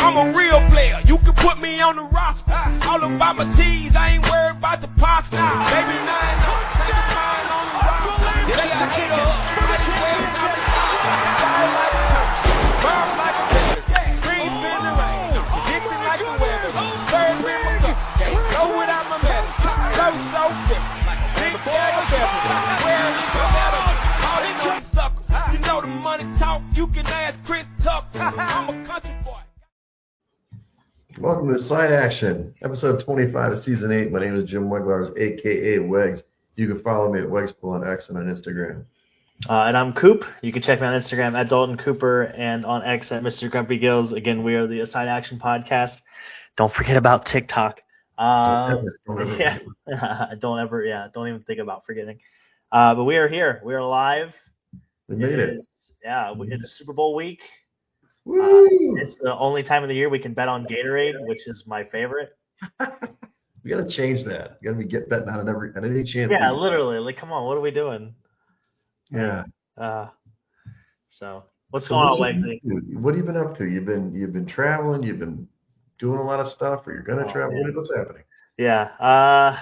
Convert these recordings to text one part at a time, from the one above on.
I'm a real player. You can put me on the roster. All about my cheese. I ain't worried about the pasta. Baby, 9 on the roster. If they a hater, I just wear it out the fire like a turtle. Burn like a pistol. Scream in the rain. Predicting like the weather. Third rim of cup. Can't go without my medicine. So fit. Like a big bag of pepper. Where is my medal? All these other suckers. You know the money talk. You can ask Chris Tucker. I'm a country boy. Welcome to Side Action, episode 25 of season 8. My name is Jim Weglars, aka Wegs. You can follow me at Wegspool on X and on Instagram. And I'm Coop. You can check me on Instagram at Dalton Cooper and on X at Mr. Grumpy Gills. Again, we are the Side Action Podcast. Don't forget about TikTok. Don't even think about forgetting. But we are here. We are live. We made it. It's Super Bowl week. It's the only time of the year we can bet on Gatorade, which is my favorite. We got to change that. We got to be betting on it at any chance. Yeah, literally. Like, come on, what are we doing? Yeah. So what's going on, Wegsy? What have you been up to? You've been traveling. You've been doing a lot of stuff, or you're gonna travel. Man. What's happening? Yeah.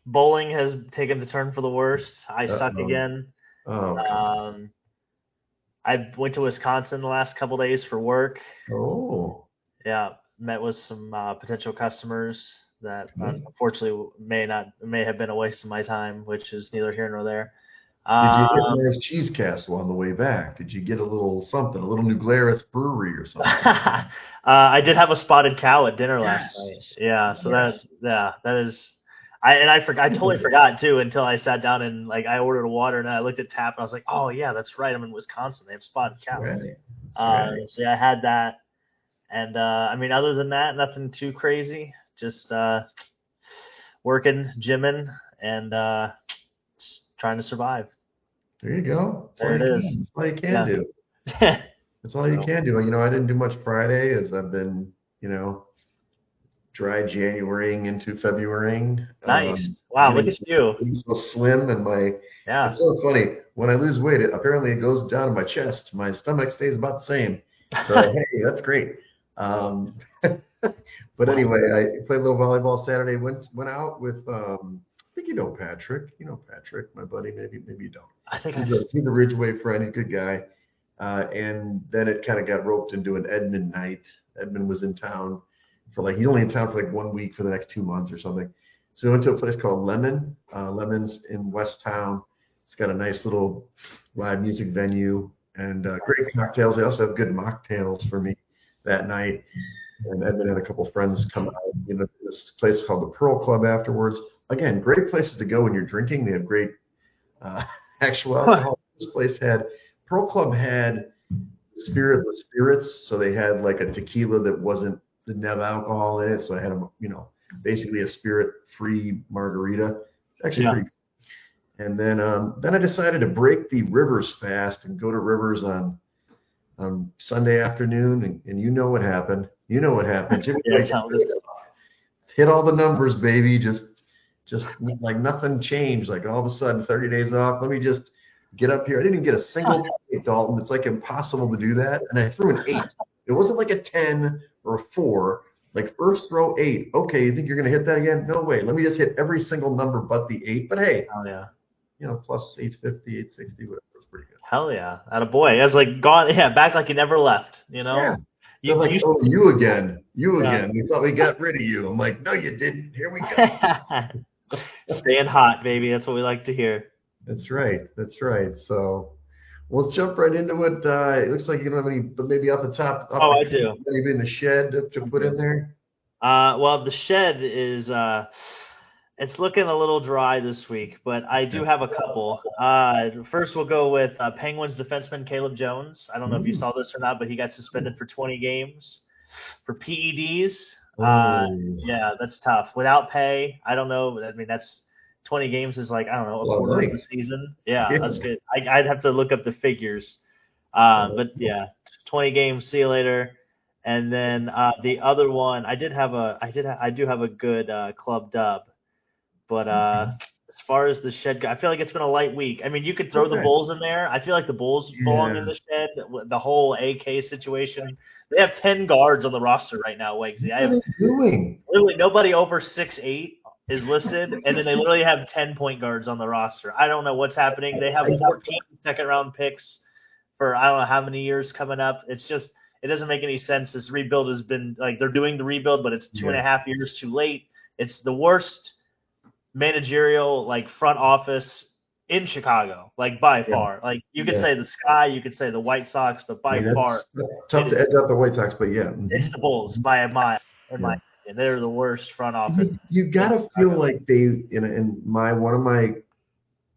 Bowling has taken the turn for the worst. I suck again. Oh. Okay. I went to Wisconsin the last couple days for work. Oh. Yeah, met with some potential customers that unfortunately may have been a waste of my time, which is neither here nor there. Did you get a nice cheese castle on the way back? Did you get a little something, a little New Glarus brewery or something? I did have a spotted cow at dinner last night. Yeah, so that is. I totally forgot too until I sat down and I ordered a water and I looked at tap and I was like, oh yeah, that's right. I'm in Wisconsin. They have spotted cow. Right. So yeah, I had that, and other than that, nothing too crazy. Just working, gymming, and just trying to survive. There you go. There it is. That's all you can do. That's all you can do. I didn't do much Friday as I've been, dry Januarying into Februarying. Nice. Wow, look at you. I'm so slim and it's so funny. When I lose weight, apparently it goes down to my chest. My stomach stays about the same. So, hey, that's great. But anyway, I played a little volleyball Saturday. Went out with, I think you know Patrick. You know Patrick, my buddy. Maybe you don't. I think he's a Ridgeway friend. He's a good guy. And then it kind of got roped into an Edmond night. Edmond was in town he's only in town for 1 week for the next 2 months or something. So we went to a place called Lemon. Lemon's in West Town. It's got a nice little live music venue and great cocktails. They also have good mocktails for me that night. And Edmund had a couple friends come out. This place called the Pearl Club afterwards. Again, great places to go when you're drinking. They have great actual alcohol. Pearl Club had spiritless spirits, so they had a tequila that didn't have alcohol in it, so I had basically a spirit-free margarita. Actually pretty good. And then I decided to break the Rivers fast and go to Rivers on Sunday afternoon, and you know what happened. Jimmy hit all the numbers, baby. Just like nothing changed. Like all of a sudden, 30 days off. Let me just get up here. I didn't even get a single point, Dalton. It's impossible to do that. And I threw an 8. It wasn't like a 10 or a 4. First throw 8. Okay, you think you're going to hit that again? No way. Let me just hit every single number but the 8. But hey, plus 850, 860, whatever. It was pretty good. Hell yeah. Attaboy. It was gone. Yeah, back like you never left, Yeah. You again. We thought we got rid of you. I'm like, no, you didn't. Here we go. Staying hot, baby. That's what we like to hear. That's right. So, let's jump right into it. It looks like you don't have any, but maybe off the top. I do. Maybe in the shed to put in there. Well, the shed is it's looking a little dry this week, but I do have a couple. First, we'll go with Penguins defenseman Caleb Jones. I don't know if you saw this or not, but he got suspended for 20 games for PEDs. Yeah, that's tough. Without pay, I don't know. that's 20 games is a quarter of the season. Yeah, that's good. I'd have to look up the figures. But yeah, 20 games. See you later. And then the other one, I do have a good club dub, but As far as the shed, I feel like it's been a light week. I mean, you could throw the Bulls in there. I feel like the Bulls belong in the shed. The whole AK situation. They have 10 guards on the roster right now, Wegsy. What are they doing? Literally nobody over 6'8" is listed, and then they literally have 10 point guards on the roster. I don't know what's happening. They have 14 second-round picks for I don't know how many years coming up. It's just it doesn't make any sense. This rebuild has been like they're doing the rebuild, but it's 2.5 years too late. It's the worst managerial like front office in Chicago, like by far. Like you could say the Sky, you could say the White Sox, but by far tough to edge out the White Sox, but it's the Bulls by a mile. In my opinion, they're the worst front office. You gotta feel like they in one of my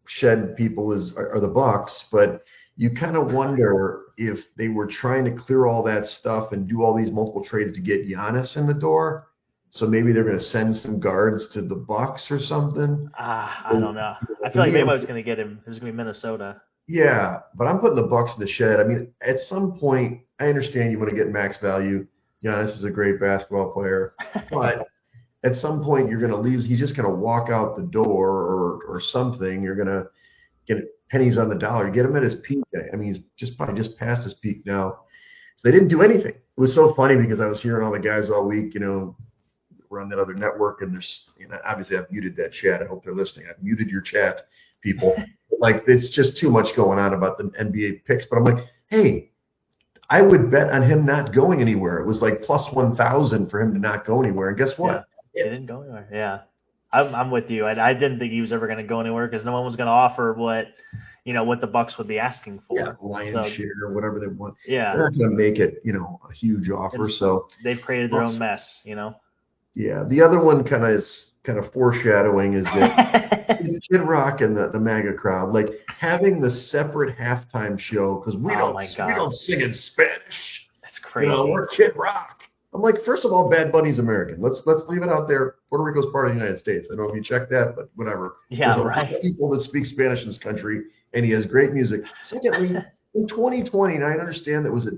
shed people are the Bucks, but you kind of wonder if they were trying to clear all that stuff and do all these multiple trades to get Giannis in the door. So maybe they're going to send some guards to the Bucks or something. I don't know. I feel like maybe I was going to get him. It was going to be Minnesota. Yeah, but I'm putting the Bucks in the shed. I mean, at some point, I understand you want to get max value. Giannis is a great basketball player, but at some point you're going to leave. He's just going to walk out the door or something. You're going to get pennies on the dollar. Get him at his peak. I mean, he's probably just past his peak now. So they didn't do anything. It was so funny because I was hearing all the guys all week, we're on that other network, and there's, obviously I've muted that chat. I hope they're listening. I've muted your chat, people. Like, it's just too much going on about the NBA picks. But I'm like, hey, I would bet on him not going anywhere. It was like plus 1,000 for him to not go anywhere. And guess what? Yeah, he didn't go anywhere. Yeah. I'm with you. I didn't think he was ever going to go anywhere because no one was going to offer what the Bucks would be asking for. Yeah, lion's share or whatever they want. Yeah. They're not going to make it, a huge offer. So they've created their own mess, Yeah. The other one kind of foreshadowing is that Kid Rock and the MAGA crowd, like having the separate halftime show because we don't sing in Spanish. That's crazy. We're Kid Rock. I'm like, first of all, Bad Bunny's American. Let's leave it out there. Puerto Rico's part of the United States. I don't know if you checked that, but whatever. Yeah, There's right. a lot of people that speak Spanish in this country, and he has great music. Secondly, in 2020, and I understand that was a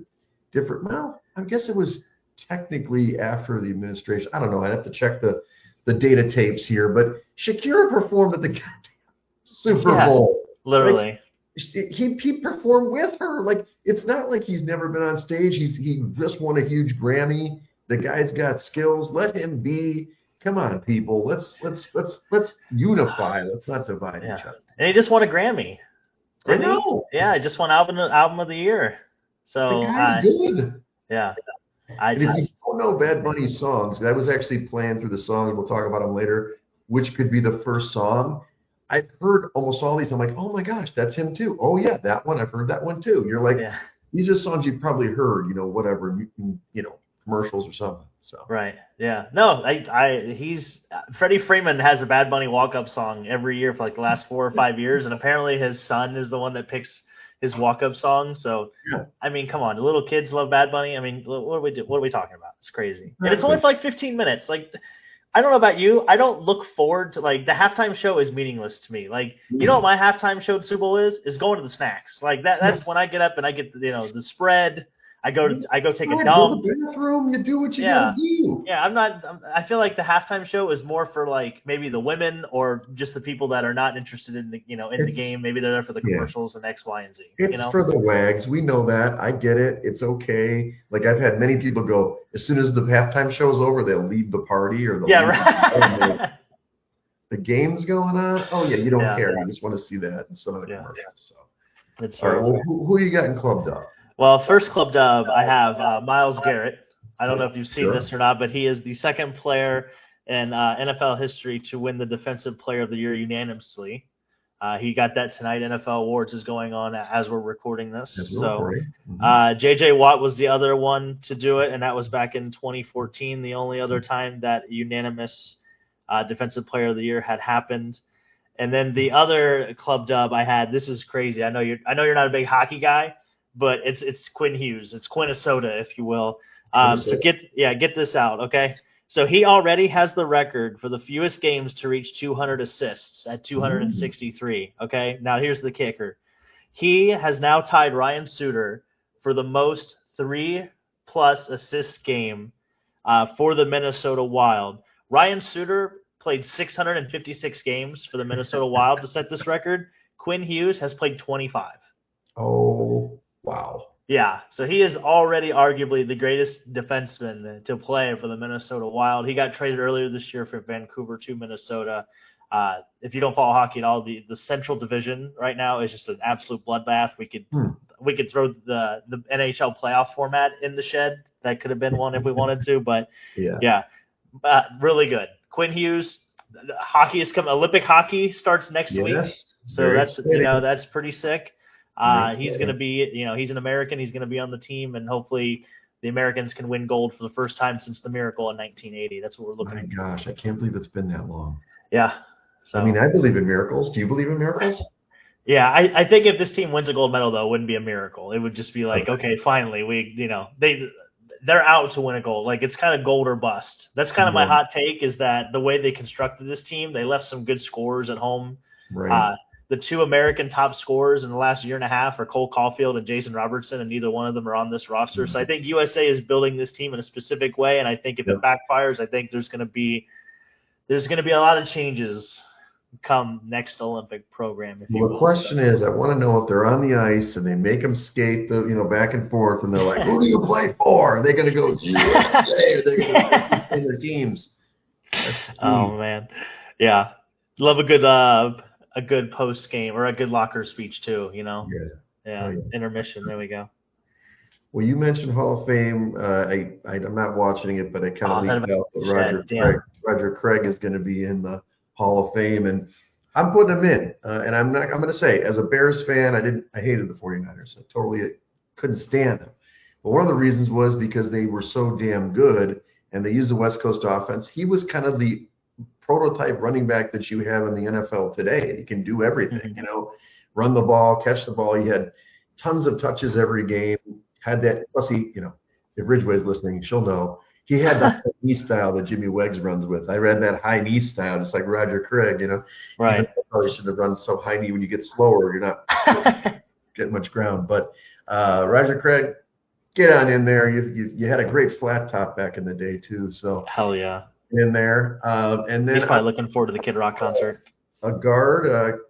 different. Well, I guess it was technically after the administration. I don't know. I'd have to check the data tapes here, but Shakira performed at the goddamn Super Bowl. Literally. Like, he performed with her. Like, it's not like he's never been on stage. He just won a huge Grammy. The guy's got skills. Let him be. Come on, people. Let's unify. Let's not divide each other. And he just won a Grammy. I know. Yeah, he just won album of the year. So the guy's good. Yeah. If you don't know Bad Bunny's songs, I was actually playing through the songs. We'll talk about them later. Which could be the first song? I've heard almost all these. I'm like, oh my gosh, that's him too. Oh yeah, that one. I've heard that one too. You're like, these are songs you've probably heard. Whatever. Commercials or something. So. Right. Yeah. No. Freddie Freeman has a Bad Bunny walk-up song every year for like the last 4 or 5 years, and apparently his son is the one that picks his walk-up song. So, I mean, come on, the little kids love Bad Bunny. I mean, what are we talking about? It's crazy, and it's only for like 15 minutes. Like, I don't know about you, I don't look forward to like the halftime show is meaningless to me. Like, you know what my halftime show at Super Bowl is going to the snacks. Like that's when I get up and I get the spread. I go take a dump. Go to the bathroom. You do what you gotta do. Yeah, I feel like the halftime show is more for like maybe the women or just the people that are not interested in the the game. Maybe they're there for the commercials and X, Y, and Z. It's for the wags. We know that. I get it. It's okay. Like I've had many people go as soon as the halftime show is over, they'll leave the party or the game's going on. Oh yeah, you don't care. You just want to see that in some of the commercials. So. All right. Well, who you got in Club Dub? Well, first Club Dub, I have Myles Garrett. I don't know if you've seen this or not, but he is the second player in NFL history to win the Defensive Player of the Year unanimously. He got that tonight. NFL Awards is going on as we're recording this. So J.J. Watt was the other one to do it, and that was back in 2014, the only other time that unanimous Defensive Player of the Year had happened. And then the other Club Dub I had, this is crazy. I know you're not a big hockey guy, but it's Quinn Hughes. It's Quinnesota, if you will. So get this out, okay? So he already has the record for the fewest games to reach 200 assists at 263, okay? Now here's the kicker. He has now tied Ryan Suter for the most 3+ assist game for the Minnesota Wild. Ryan Suter played 656 games for the Minnesota Wild to set this record. Quinn Hughes has played 25. Oh, wow. Yeah, so he is already arguably the greatest defenseman to play for the Minnesota Wild. He got traded earlier this year from Vancouver to Minnesota. If you don't follow hockey at all, the Central Division right now is just an absolute bloodbath. We could throw the NHL playoff format in the shed. That could have been one if we wanted to, but yeah, really good. Quinn Hughes, hockey is coming. Olympic hockey starts next week, so that's pretty sick. He's going to be, he's an American. He's going to be on the team, and hopefully the Americans can win gold for the first time since the Miracle in 1980. That's what we're looking at. My gosh, I can't believe it's been that long. Yeah. So, I mean, I believe in miracles. Do you believe in miracles? Yeah, I think if this team wins a gold medal, though, it wouldn't be a miracle. It would just be like, okay, finally, they're out to win a gold. Like, it's kind of gold or bust. That's kind of my hot take, is that the way they constructed this team, they left some good scorers at home. Right. The two American top scorers in the last year and a half are Cole Caulfield and Jason Robertson, and neither one of them are on this roster. So I think USA is building this team in a specific way, and I think if it backfires, I think there's going to be a lot of changes come next Olympic program. The question is, I want to know if they're on the ice and they make them skate back and forth, and they're like, "Who do you play for?" Are they going to go USA? Are they going to play their teams? Oh man, yeah, love a good post game or a good locker speech too. Yeah. Intermission. There we go. Well, you mentioned Hall of Fame. I'm not watching it, but I kind of leaked out that Roger Craig is going to be in the Hall of Fame, and I'm putting him in. And I'm going to say, as a Bears fan, I hated the 49ers. I totally couldn't stand them. But one of the reasons was because they were so damn good, and they used the West Coast offense. He was kind of the prototype running back that you have in the NFL today. He can do everything, run the ball, catch the ball. He had tons of touches every game. Had that, plus he, if Ridgeway's listening, she'll know. He had that knee style that Jimmy Wegs runs with. I read that high knee style, just like Roger Craig, Right. You probably should have run so high knee when you get slower, you're not getting much ground. But Roger Craig, get on in there. You had a great flat top back in the day too. So hell yeah. In there. And then he's probably looking forward to the Kid Rock concert. A guard,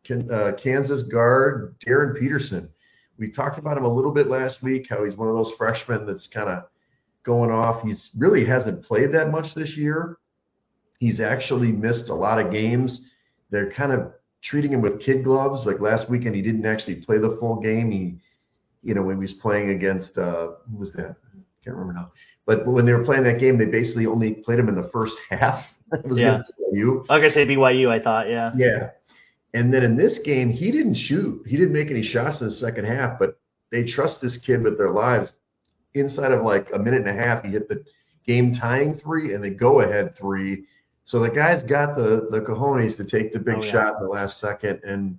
Kansas guard, Darren Peterson. We talked about him a little bit last week, how he's one of those freshmen that's kind of going off. He's really hasn't played that much this year. He's actually missed a lot of games. They're kind of treating him with kid gloves. Like last weekend, he didn't actually play the full game. When he was playing against, who was that? Can't remember now. But when they were playing that game, they basically only played him in the first half. It was against BYU. I was going to say BYU, I thought, yeah. Yeah. And then in this game, he didn't shoot. He didn't make any shots in the second half, but they trust this kid with their lives. Inside of like a minute and a half, he hit the game-tying three and the go-ahead three. So the guy's got the cojones to take the big shot in the last second. And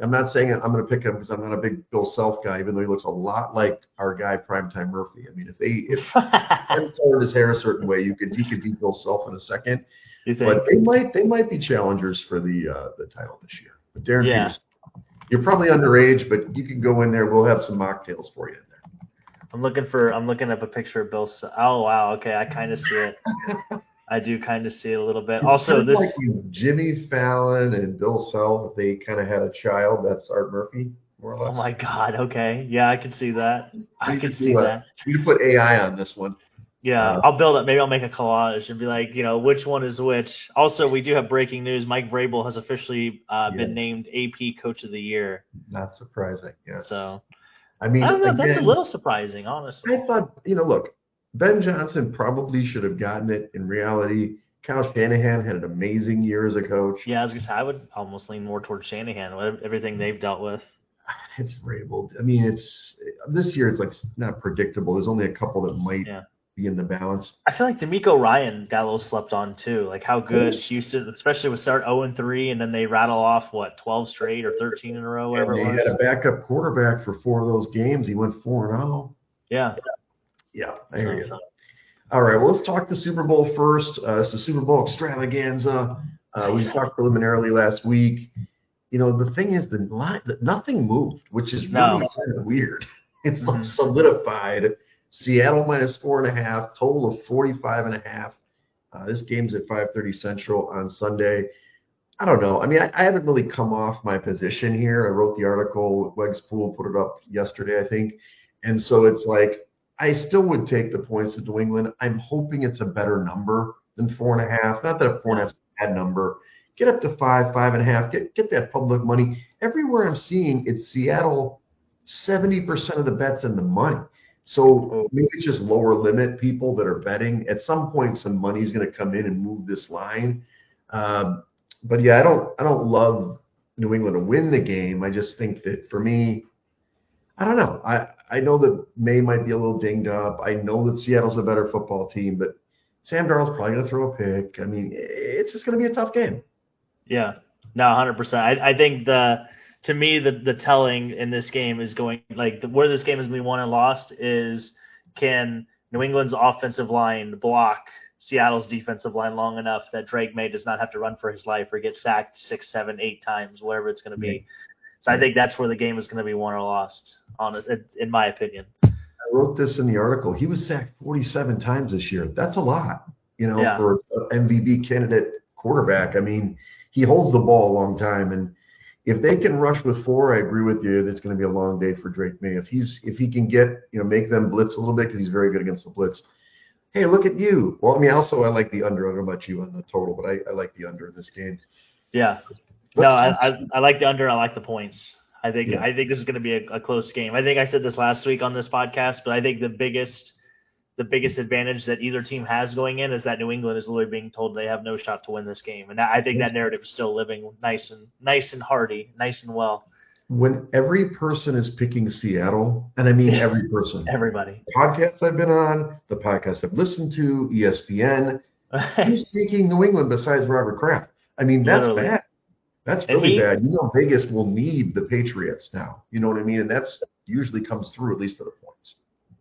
I'm not saying I'm going to pick him because I'm not a big Bill Self guy, even though he looks a lot like our guy Primetime Murphy. I mean, if he turned his hair a certain way, he could beat Bill Self in a second. But they might be challengers for the title this year. But Darren Peterson, you're probably underage, but you can go in there. We'll have some mocktails for you in there. I'm looking up a picture of Bill. Oh wow, okay, I kind of see it. I do kind of see it a little bit. Also, this like Jimmy Fallon and Bill Self, if they kind of had a child, that's Art Murphy, more or less. Oh my God, okay, yeah, I can see that. I can see that. You can put AI on this one. Yeah, I'll build it. Maybe I'll make a collage and be like, which one is which. Also, we do have breaking news. Mike Vrabel has officially been named AP Coach of the Year. Not surprising, yes. So, I mean, I don't know. That's a little surprising, honestly. I thought, look, Ben Johnson probably should have gotten it. In reality, Kyle Shanahan had an amazing year as a coach. Yeah, I was going to say, I would almost lean more towards Shanahan with everything they've dealt with. It's Vrabel. I mean, this year it's like not predictable. There's only a couple that might be in the balance. I feel like D'Amico Ryan got a little slept on too. Like how good Houston, especially with start 0-3, and then they rattle off 12 straight or 13 in a row, whatever it was. They had a backup quarterback for 4 of those games. He went 4-0. Yeah. Yeah, there you go. All right, well, let's talk the Super Bowl first. It's the Super Bowl Extravaganza. We talked preliminarily last week. The thing is, nothing moved, which is really kind of weird. It's like solidified. Seattle -4.5, total of 45.5. This game's at 5:30 Central on Sunday. I don't know. I mean, I haven't really come off my position here. I wrote the article. Wegs Pool put it up yesterday, I think. And so it's like, I still would take the points to New England. I'm hoping it's a better number than 4.5. Not that a 4.5 is a bad number. Get up to 5, 5.5. Get that public money. Everywhere I'm seeing, it's Seattle, 70% of the bets in the money. So maybe it's just lower limit people that are betting. At some point, some money's going to come in and move this line. But yeah, I don't love New England to win the game. I just think that for me, I don't know. I know that May might be a little dinged up. I know that Seattle's a better football team, but Sam Darnold's probably going to throw a pick. I mean, it's just going to be a tough game. Yeah, no, 100%. I think to me the telling in this game is going like where this game is going to be won and lost is can New England's offensive line block Seattle's defensive line long enough that Drake May does not have to run for his life or get sacked 6, 7, 8 times, whatever it's going to be. So I think that's where the game is going to be won or lost, in my opinion. I wrote this in the article. He was sacked 47 times this year. That's a lot, for an MVP candidate quarterback. I mean, he holds the ball a long time, and if they can rush with 4, I agree with you. It's going to be a long day for Drake May. If he can get make them blitz a little bit because he's very good against the blitz. Hey, look at you. Well, I mean, also I like the under. I don't know about you on the total, but I like the under in this game. Yeah. No, I like the under. I like the points. I think this is going to be a close game. I think I said this last week on this podcast, but I think the biggest advantage that either team has going in is that New England is literally being told they have no shot to win this game, and I think that narrative is still living nice and hearty, nice and well. When every person is picking Seattle, and I mean every person, everybody, podcasts I've been on, the podcasts I've listened to, ESPN, who's taking New England besides Robert Kraft? I mean, that's literally bad. That's really bad. Vegas will need the Patriots now. You know what I mean? And that's usually comes through, at least for the points.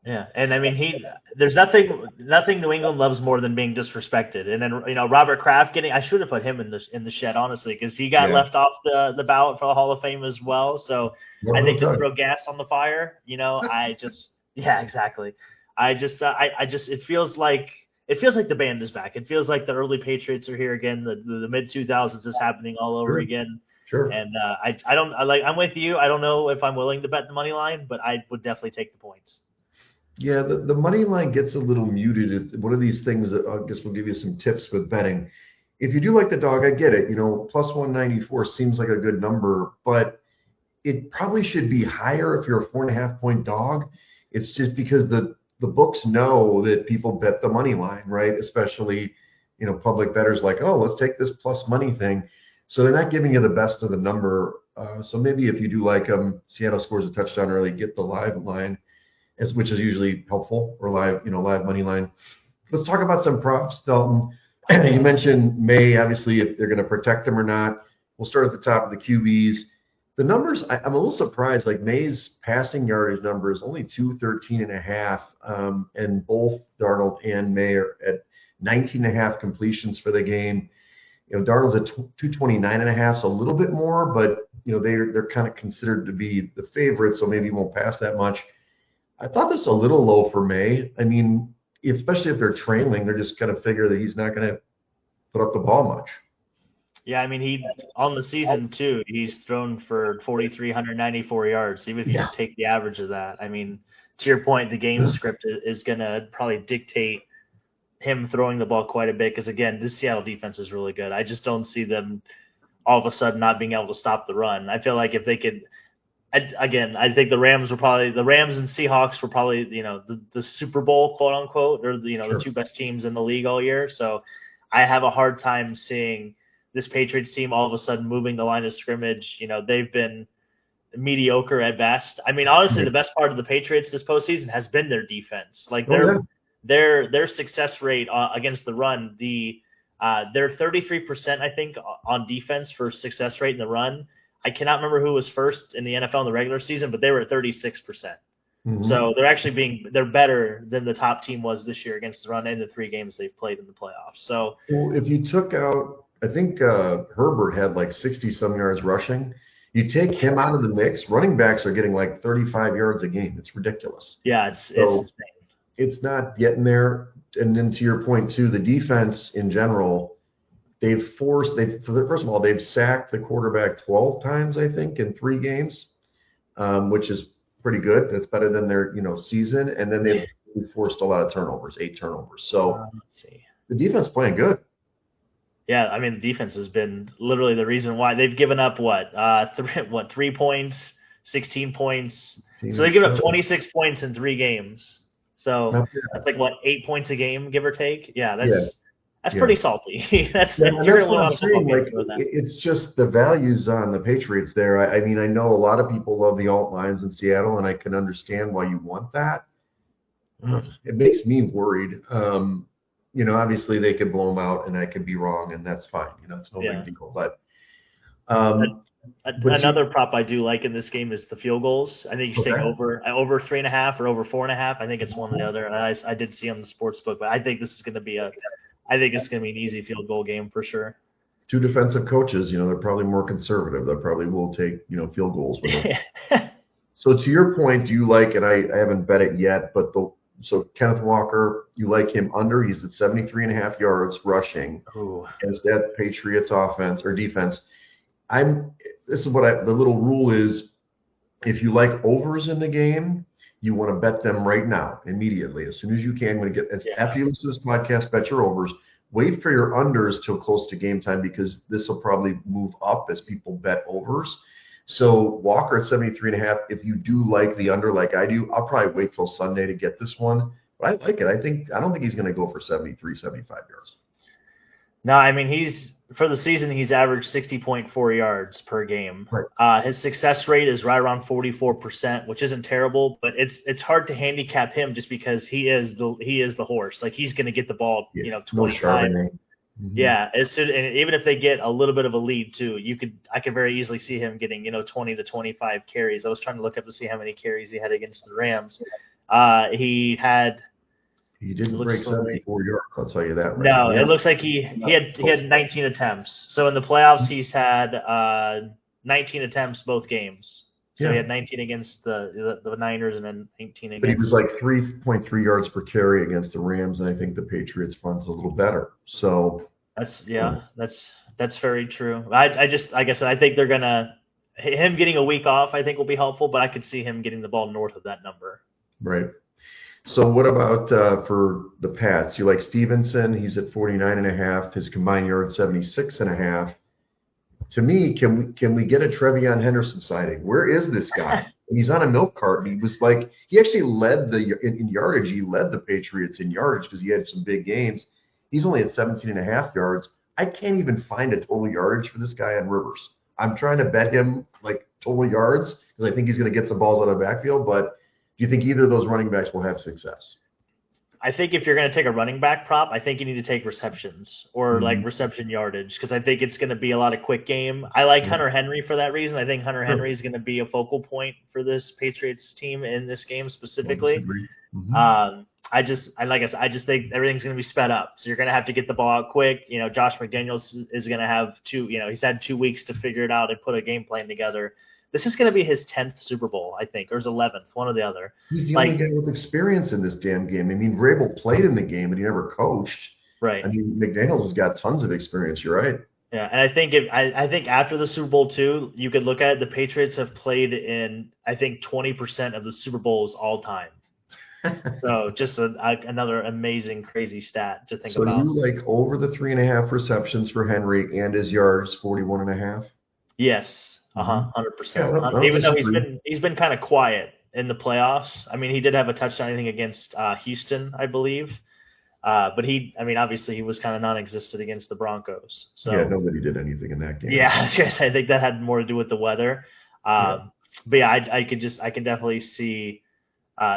Yeah, and I mean, there's nothing New England loves more than being disrespected. And then Robert Kraft I should have put him in the shed honestly because he got left off the ballot for the Hall of Fame as well. So I think to throw gas on the fire, exactly. It feels like the band is back. It feels like the early Patriots are here again. The mid 2000s is happening all over again. Sure. And I'm with you. I don't know if I'm willing to bet the money line, but I would definitely take the points. Yeah, the money line gets a little muted. It's one of these things that I guess we'll give you some tips with betting. If you do like the dog, I get it. Plus 194 seems like a good number, but it probably should be higher if you're a 4.5-point dog. It's just because the books know that people bet the money line, right? Especially, public bettors like, oh, let's take this plus money thing. So they're not giving you the best of the number. So maybe if you do like Seattle scores a touchdown early, get the live line. Which is usually helpful, or live money line. Let's talk about some props, Dalton. You mentioned May, obviously, if they're going to protect him or not. We'll start at the top of the QBs. The numbers, I'm a little surprised. Like May's passing yardage number is only 213.5, and both Darnold and May are at 19.5 completions for the game. Darnold's at 229.5, so a little bit more, but they're kind of considered to be the favorite, so maybe he won't pass that much. I thought this was a little low for May. I mean, especially if they're trailing, they're just going to figure that he's not going to put up the ball much. Yeah, I mean, on the season, too, he's thrown for 4,394 yards, even if you just take the average of that. I mean, to your point, the game script is going to probably dictate him throwing the ball quite a bit because, again, this Seattle defense is really good. I just don't see them all of a sudden not being able to stop the run. I feel like if they could – I think the Rams and Seahawks were probably, the Super Bowl, quote unquote. They're, the two best teams in the league all year. So I have a hard time seeing this Patriots team all of a sudden moving the line of scrimmage. They've been mediocre at best. I mean, honestly, the best part of the Patriots this postseason has been their defense. Like their success rate against the run, they're 33%, I think, on defense for success rate in the run. I cannot remember who was first in the NFL in the regular season, but they were at 36%. Mm-hmm. So they're better than the top team was this year against the run in the 3 games they've played in the playoffs. So if you took out, I think Herbert had like 60-some yards rushing. You take him out of the mix, running backs are getting like 35 yards a game. It's ridiculous. Yeah, it's insane. It's not getting there. and then to your point too, the defense in general, first of all, they've sacked the quarterback 12 times, I think, in 3 games, which is pretty good. That's better than their, season. And then they've forced a lot of turnovers, 8 turnovers. So let's see. The defense playing good. Yeah, I mean, the defense has been literally the reason why they've given up 3 points, 16 points. So they've given up 26 points in 3 games. So that's like 8 points a game, give or take. Yeah, that's pretty salty. that's what I'm saying. Like, that. It's just the values on the Patriots there. I mean, I know a lot of people love the alt lines in Seattle, and I can understand why you want that. It makes me worried. Obviously they could blow them out, and I could be wrong, and that's fine. It's no big deal. But another prop I do like in this game is the field goals. I think you should take over 3.5 or over 4.5. I think it's one or the other. I did see on the sports book, but I think this is going to be an easy field goal game for sure. 2 defensive coaches, they're probably more conservative. They probably will take, field goals with them. So to your point, do you like, and I haven't bet it yet, but so Kenneth Walker, you like him under? He's at 73.5 yards rushing against that Patriots offense or defense. This is what the little rule is. If you like overs in the game, you want to bet them right now, immediately, as soon as you can. After you listen to this podcast, bet your overs. Wait for your unders till close to game time, because this will probably move up as people bet overs. So Walker at 73.5. If you do like the under, like I do, I'll probably wait till Sunday to get this one. But I like it. I don't think he's going to go for 73, 75 yards. No, I mean, for the season, he's averaged 60.4 yards per game. Right. His success rate is right around 44%, which isn't terrible, but it's hard to handicap him just because he is the horse. Like, he's going to get the ball, 20 times. Mm-hmm. Yeah, and even if they get a little bit of a lead too, I could very easily see him getting 20 to 25 carries. I was trying to look up to see how many carries he had against the Rams. He didn't break 74 yards. I'll tell you that. Right no, it looks like he had 19 attempts. So in the playoffs, he's had 19 attempts both games. So he had 19 against the Niners and then 19 against. But he was like 3.3 yards per carry against the Rams, and I think the Patriots front's a little better. So that's very true. I just, like I said, I think they're gonna him getting a week off. I think will be helpful, but I could see him getting the ball north of that number. Right. So what about for the Pats? You like Stevenson? He's at 49.5. His combined yards 76.5. To me, can we get a Trevion Henderson sighting? Where is this guy? He's on a milk carton. He actually led in yardage. He led the Patriots in yardage because he had some big games. He's only at 17.5 yards. I can't even find a total yardage for this guy on Rivers. I'm trying to bet him like total yards because I think he's going to get some balls out of the backfield. But do you think either of those running backs will have success? I think if you're going to take a running back prop, I think you need to take receptions or like reception yardage, because I think it's going to be a lot of quick game. I like Hunter Henry for that reason. I think Hunter Henry is going to be a focal point for this Patriots team in this game specifically. I just think everything's going to be sped up. So you're going to have to get the ball out quick. Josh McDaniels is going to have he's had 2 weeks to figure it out and put a game plan together. This is going to be his 10th Super Bowl, I think, or his 11th, one or the other. He's the only guy with experience in this damn game. I mean, Vrabel played in the game, but he never coached. Right. I mean, McDaniels has got tons of experience. You're right. Yeah, and I think after the Super Bowl too, you could look at it. The Patriots have played in, I think, 20% of the Super Bowls all time. So just another amazing, crazy stat to think about. So you like over the 3.5 receptions for Henry and his yards 41.5? Yes. 100%. Even though he's been kind of quiet in the playoffs. I mean, he did have a touchdown, I think, against Houston, I believe. But obviously he was kind of non-existent against the Broncos. So yeah, nobody did anything in that game. Yeah, I think that had more to do with the weather. But yeah, I can definitely see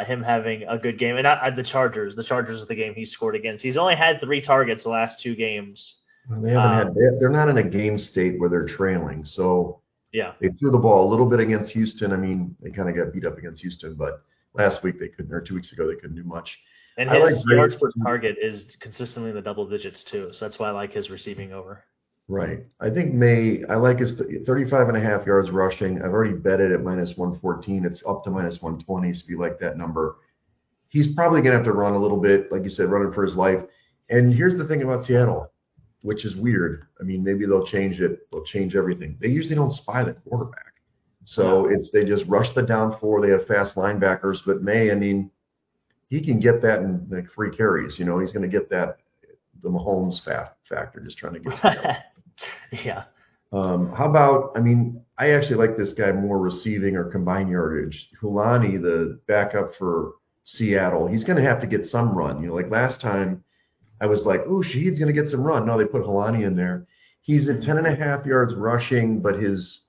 him having a good game. And the Chargers are the game he scored against. He's only had 3 targets the last 2 games. Well, they haven't they're not in a game state where they're trailing, so. Yeah, they threw the ball a little bit against Houston. I mean, they kind of got beat up against Houston, but last week they couldn't, or 2 weeks ago they couldn't do much. And his yards per target is consistently in the double digits too, so that's why I like his receiving over. Right. I think I like his 35.5 yards rushing. I've already bet it at -114. It's up to -120. So if you like that number, he's probably going to have to run a little bit, like you said, running for his life. And here's the thing about Seattle, which is weird. I mean, maybe they'll change it. They'll change everything. They usually don't spy the quarterback. So they just rush the down four. They have fast linebackers. But May, I mean, he can get that in like 3 carries. You know, he's going to get that, the Mahomes factor, just trying to get Yeah. How about, I mean, I actually like this guy more receiving or combined yardage. Hulani, the backup for Seattle, he's going to have to get some run. You know, like last time I was like, oh, Shaheed's going to get some run. No, they put Hulani in there. He's at 10.5 yards rushing, but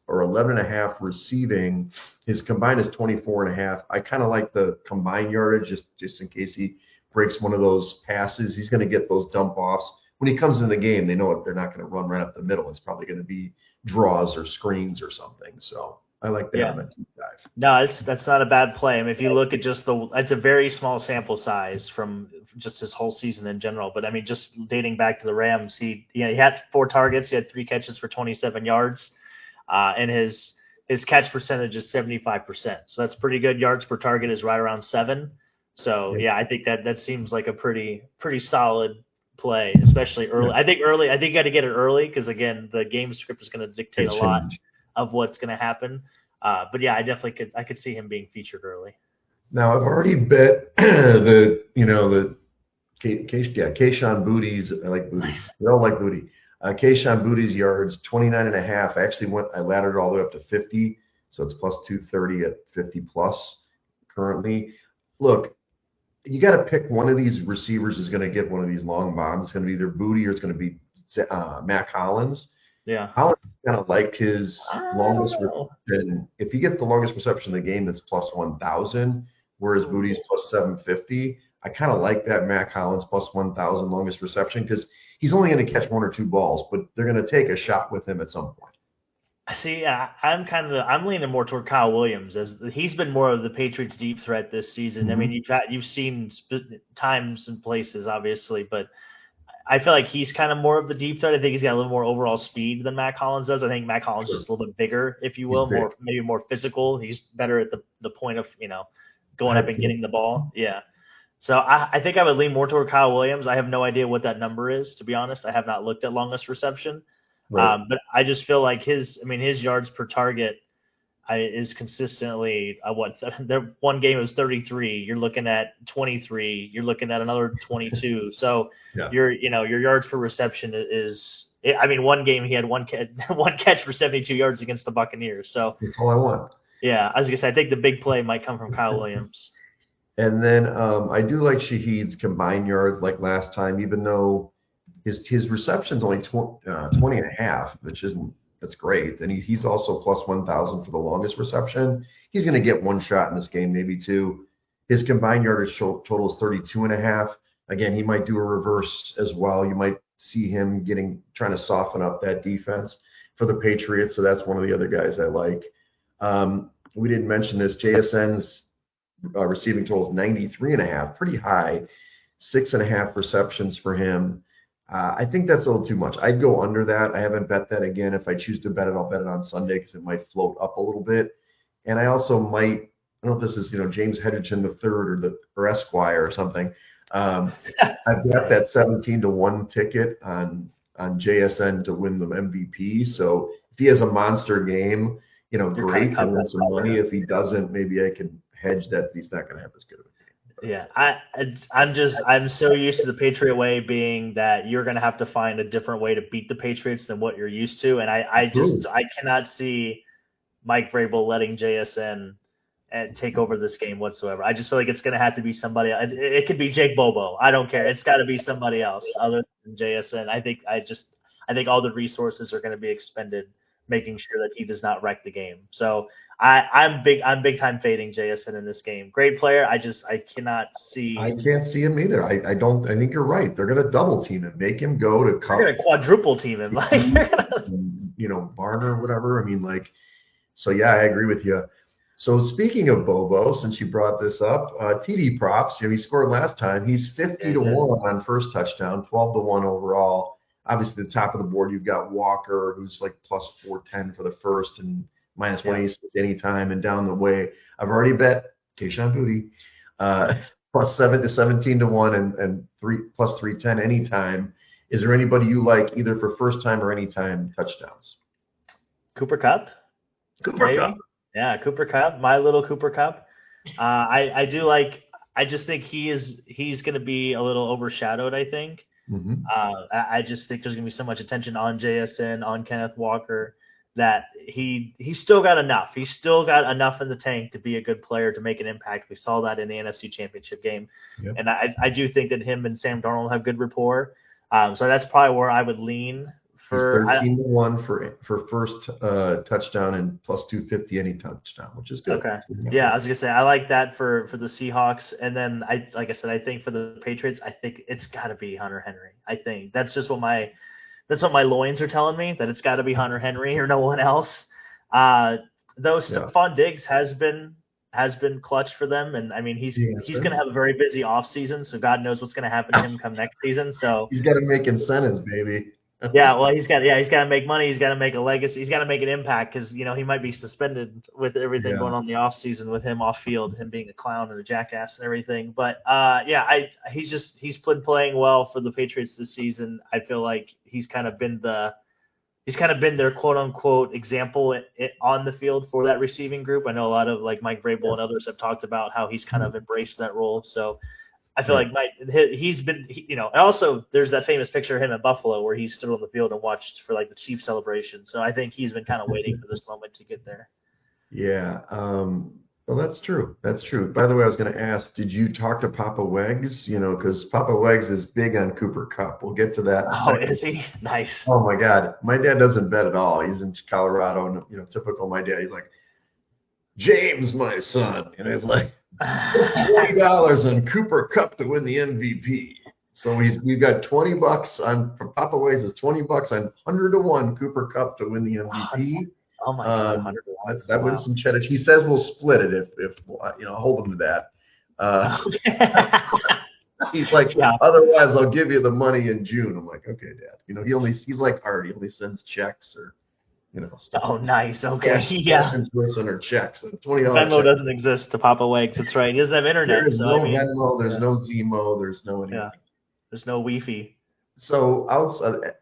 or 11.5 receiving. His combined is 24.5. I kind of like the combined yardage just in case he breaks one of those passes. He's going to get those dump offs. When he comes into the game, they know they're not going to run right up the middle. It's probably going to be draws or screens or something. So I like that on that deep dive. No, that's not a bad play. I mean, if you look at just it's a very small sample size from just his whole season in general. But I mean, just dating back to the Rams, he had 4 targets, he had 3 catches for 27 yards, and his catch percentage is 75%. So that's pretty good. Yards per target is right around 7. So I think that seems like a pretty solid play, especially early. Yeah. I think you got to get it early because again, the game script is going to dictate a lot of what's going to happen. But yeah, I definitely could see him being featured early. Now I've already bet Kayshon Booty's. I like Booty. We all like Booty. Kayshon Booty's yards 29.5. I actually I laddered all the way up to 50, so it's plus 230 at 50 plus currently. Look, you got to pick one of these receivers is going to get one of these long bombs. It's going to be either Booty or it's going to be Mac Hollins. Yeah. Hollins kind of like his longest reception. If he gets the longest reception in the game, that's plus 1,000, whereas Booty's plus 750. I kind of like that Mac Hollins plus 1,000 longest reception because he's only going to catch 1 or 2 balls, but they're going to take a shot with him at some point. See, I'm leaning more toward Kyle Williams as he's been more of the Patriots' deep threat this season. Mm-hmm. I mean, you've seen times and places, obviously, but I feel like he's kind of more of the deep threat. I think he's got a little more overall speed than Mac Hollins does. I think Mac Hollins is just a little bit bigger, if you will, maybe more physical. He's better at the point of going up and getting the ball. Yeah. So I think I would lean more toward Kyle Williams. I have no idea what that number is, to be honest. I have not looked at longest reception. Right. But I just feel like his yards per target is consistently one game it was 33. You're looking at 23. You're looking at another 22. So your yards per reception is. I mean, one game he had one catch for 72 yards against the Buccaneers. So that's all I want. Yeah, I was gonna say I think the big play might come from Kyle Williams. And then I do like Shaheed's combined yards like last time, even though his reception's only 20.5, which that's great. And he's also plus 1,000 for the longest reception. He's going to get 1 shot in this game, maybe 2. His combined yardage total is 32.5. Again, he might do a reverse as well. You might see him trying to soften up that defense for the Patriots. So that's one of the other guys I like. We didn't mention this. JSN's receiving total is 93.5, pretty high. 6.5 receptions for him. I think that's a little too much. I'd go under that. I haven't bet that again. If I choose to bet it, I'll bet it on Sunday because it might float up a little bit. And I also might, I don't know if this is James Hedgerton III or Esquire or something. I've got that 17-1 ticket on JSN to win the MVP. So if he has a monster game, great, I win some money. If he doesn't, maybe I can hedge that he's not going to have as good of a game. Yeah, I'm so used to the Patriot way being that you're going to have to find a different way to beat the Patriots than what you're used to, and I cannot see Mike Vrabel letting JSN take over this game whatsoever. I just feel like it's going to have to be somebody else. It could be Jake Bobo. I don't care. It's got to be somebody else other than JSN. I think all the resources are going to be expended making sure that he does not wreck the game. So I'm big time fading JSN in this game. Great player. I cannot see. I can't see him either. I think you're right. They're going to double team him, make him go to. They're going to quadruple team him, Barner or whatever. I mean, so yeah, I agree with you. So speaking of Bobo, since you brought this up, TD props. He scored last time. He's 50-1 on first touchdown, 12-1 overall. Obviously, the top of the board, you've got Walker, who's like plus 410 for the first and minus 186 anytime. And down the way, I've already bet Kayshon Booty. plus 17 to 1 and plus 310 anytime. Is there anybody you like either for first time or anytime touchdowns? Cooper Kupp. Cooper Kupp. Yeah, Cooper Kupp. My little Cooper Kupp. I do like. I just think he's going to be a little overshadowed. I think. Mm-hmm. I just think there's going to be so much attention on JSN, on Kenneth Walker, that he's still got enough. He's still got enough in the tank to be a good player, to make an impact. We saw that in the NFC Championship game. Yep. And I do think that him and Sam Darnold have good rapport. So that's probably where I would lean for. He's 13 to 1 for first touchdown and plus 250 any touchdown, which is good. Okay. Yeah, I was gonna say I like that for the Seahawks, and then like I said, I think for the Patriots, I think it's got to be Hunter Henry. I think that's just what my loins are telling me, that it's got to be Hunter Henry or no one else. Though Stephon Diggs has been clutch for them, and I mean he's going to have a very busy off season, so God knows what's going to happen to him come next season. So he's got to make incentives, baby. Yeah, well, he's got to make money. He's got to make a legacy. He's got to make an impact, because he might be suspended with everything going on in the off season with him off field, him being a clown and a jackass and everything. But he's been playing well for the Patriots this season. I feel like he's kind of been their quote unquote example on the field for that receiving group. I know a lot of like Mike Vrabel and others have talked about how he's kind of embraced that role. So I feel like he's been, and also there's that famous picture of him at Buffalo where he stood on the field and watched for like the Chiefs celebration. So I think he's been kind of waiting for this moment to get there. Yeah. Well, that's true. That's true. By the way, I was going to ask, did you talk to Papa Wegs? Because Papa Wegs is big on Cooper Kupp. We'll get to that. Oh, is he? Nice. Oh my God. My dad doesn't bet at all. He's in Colorado, and typical my dad. He's like, James, my son. And it's like, $20 on Cooper Kupp to win the MVP. So we've got $20 on from Papa Ways is $20 on 100 to 1 Cooper Kupp to win the MVP. Oh my God, 100 to 1. That wins some cheddar. He says we'll split it if I'll hold him to that. He's like, otherwise I'll give you the money in June. I'm like, okay, Dad. He's like Art. He only sends checks or stuff. Oh, nice. Okay. Yeah. Or checks. $20. Venmo doesn't exist to Papa Wakes. That's right. He doesn't have internet. There's no Venmo. There's no Zemo. There's no anything. Yeah. There's no Wi-Fi. So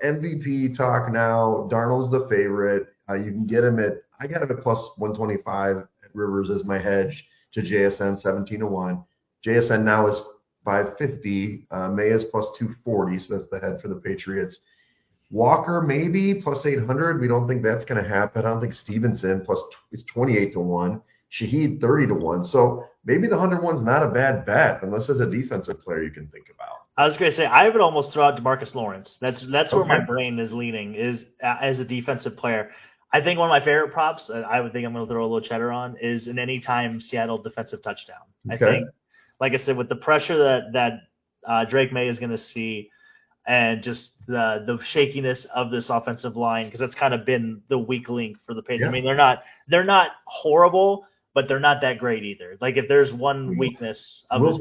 MVP talk now. Darnold's the favorite. You can get him I got him at plus 125 at Rivers as my hedge to JSN 17 to 1. JSN now is 550. May is plus 240. So that's the head for the Patriots. Walker maybe plus 800. We don't think that's going to happen. I don't think Stevenson is 28 to 1. Shaheed 30 to 1. So maybe the 101's not a bad bet unless there's a defensive player you can think about. I was going to say I would almost throw out DeMarcus Lawrence. That's where my brain is leaning, is as a defensive player. I think one of my favorite props that I would think I'm going to throw a little cheddar on is an anytime Seattle defensive touchdown. Okay. I think, like I said, with the pressure that Drake May is going to see, and just the shakiness of this offensive line, because that's kind of been the weak link for the Patriots. Yeah. I mean, they're not horrible, but they're not that great either. Like if there's one weakness of Will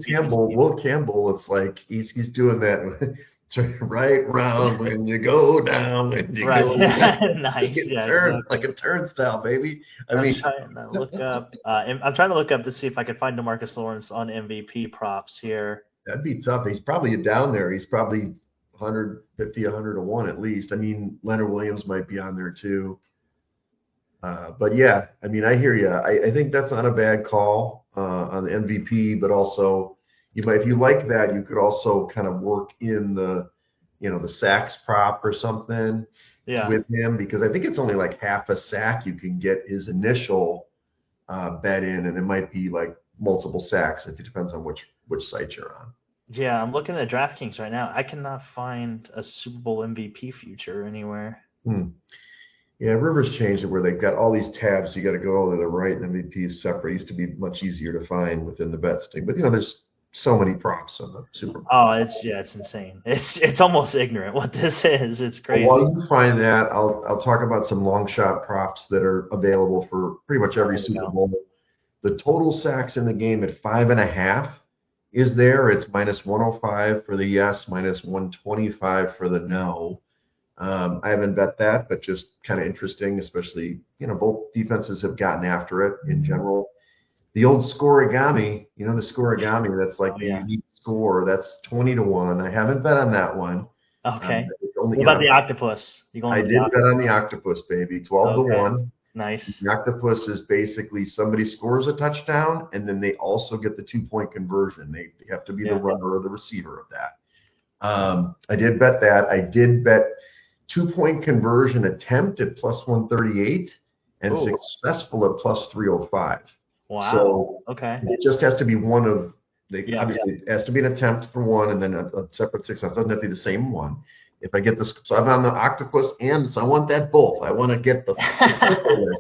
Campbell, it's like he's doing that right round when you go down and you go down. Nice. Like a turnstile, baby. I'm trying to look up. I'm trying to look up to see if I can find DeMarcus Lawrence on MVP props here. That'd be tough. He's probably down there. He's probably 150, 100 to 1 at least. I mean, Leonard Williams might be on there too. But yeah, I mean, I hear you. I think that's not a bad call on the MVP, but also if you like that, you could also kind of work in the sacks prop or something with him, because I think it's only like half a sack you can get his initial bet in, and it might be like multiple sacks. It depends on which site you're on. Yeah, I'm looking at DraftKings right now. I cannot find a Super Bowl MVP future anywhere. Yeah, Rivers changed it where they've got all these tabs. You got to go to the right, and MVP is separate. It used to be much easier to find within the bets thing. But there's so many props on the Super Bowl. Oh, it's insane. It's almost ignorant what this is. It's crazy. While you find that, I'll talk about some long shot props that are available for pretty much every Super Bowl. The total sacks in the game at 5.5 is there. It's minus 105 for the yes, minus 125 for the no. I haven't bet that, but just kind of interesting, especially, both defenses have gotten after it in general. The old scoregami, you know, the scoregami, that's like Oh, the yeah. unique score. That's 20-1. I haven't bet on that one. Okay. It's only, What about the octopus? You I going with did the bet octopus? on the octopus, baby. 12-1. Nice. The octopus is basically somebody scores a touchdown, and then they also get the 2-point conversion. They have to be the runner or the receiver of that. I did bet that. I did bet 2-point conversion attempt at plus 138 and successful at plus 305. Wow. So okay. it just has to be one of Yeah. obviously it has to be an attempt for one and then a separate success. It doesn't have to be the same one. If I get this, so I'm on the octopus, and so I want that both. I want to get the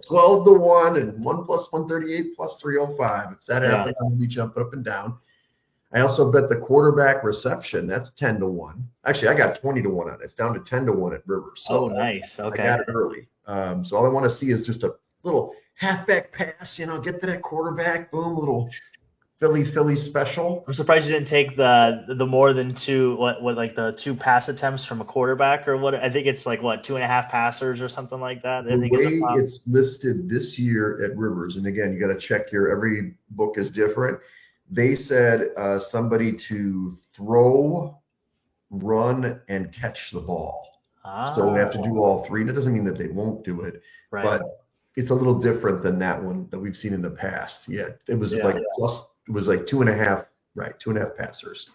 12-1 and 1 plus 138 plus 305. If that happens, I'm gonna be jumping up and down. I also bet the quarterback reception. That's 10-1. Actually, I got 20-1 on it. It's down to 10-1 at Rivers. So nice. Okay. I got it early. So all I want to see is just a little halfback pass. You know, get to that quarterback. Boom, little Philly special. I'm surprised you didn't take the more than two, like the 2 pass attempts from a quarterback or what? I think it's like 2.5 passers or something like that. The way it's listed this year at Rivers, and again, you got to check every book is different. They said somebody to throw, run, and catch the ball. So we have to do all 3. That doesn't mean that they won't do it, but it's a little different than that one that we've seen in the past. Yeah, it was plus. It was like 2.5, 2.5 passers.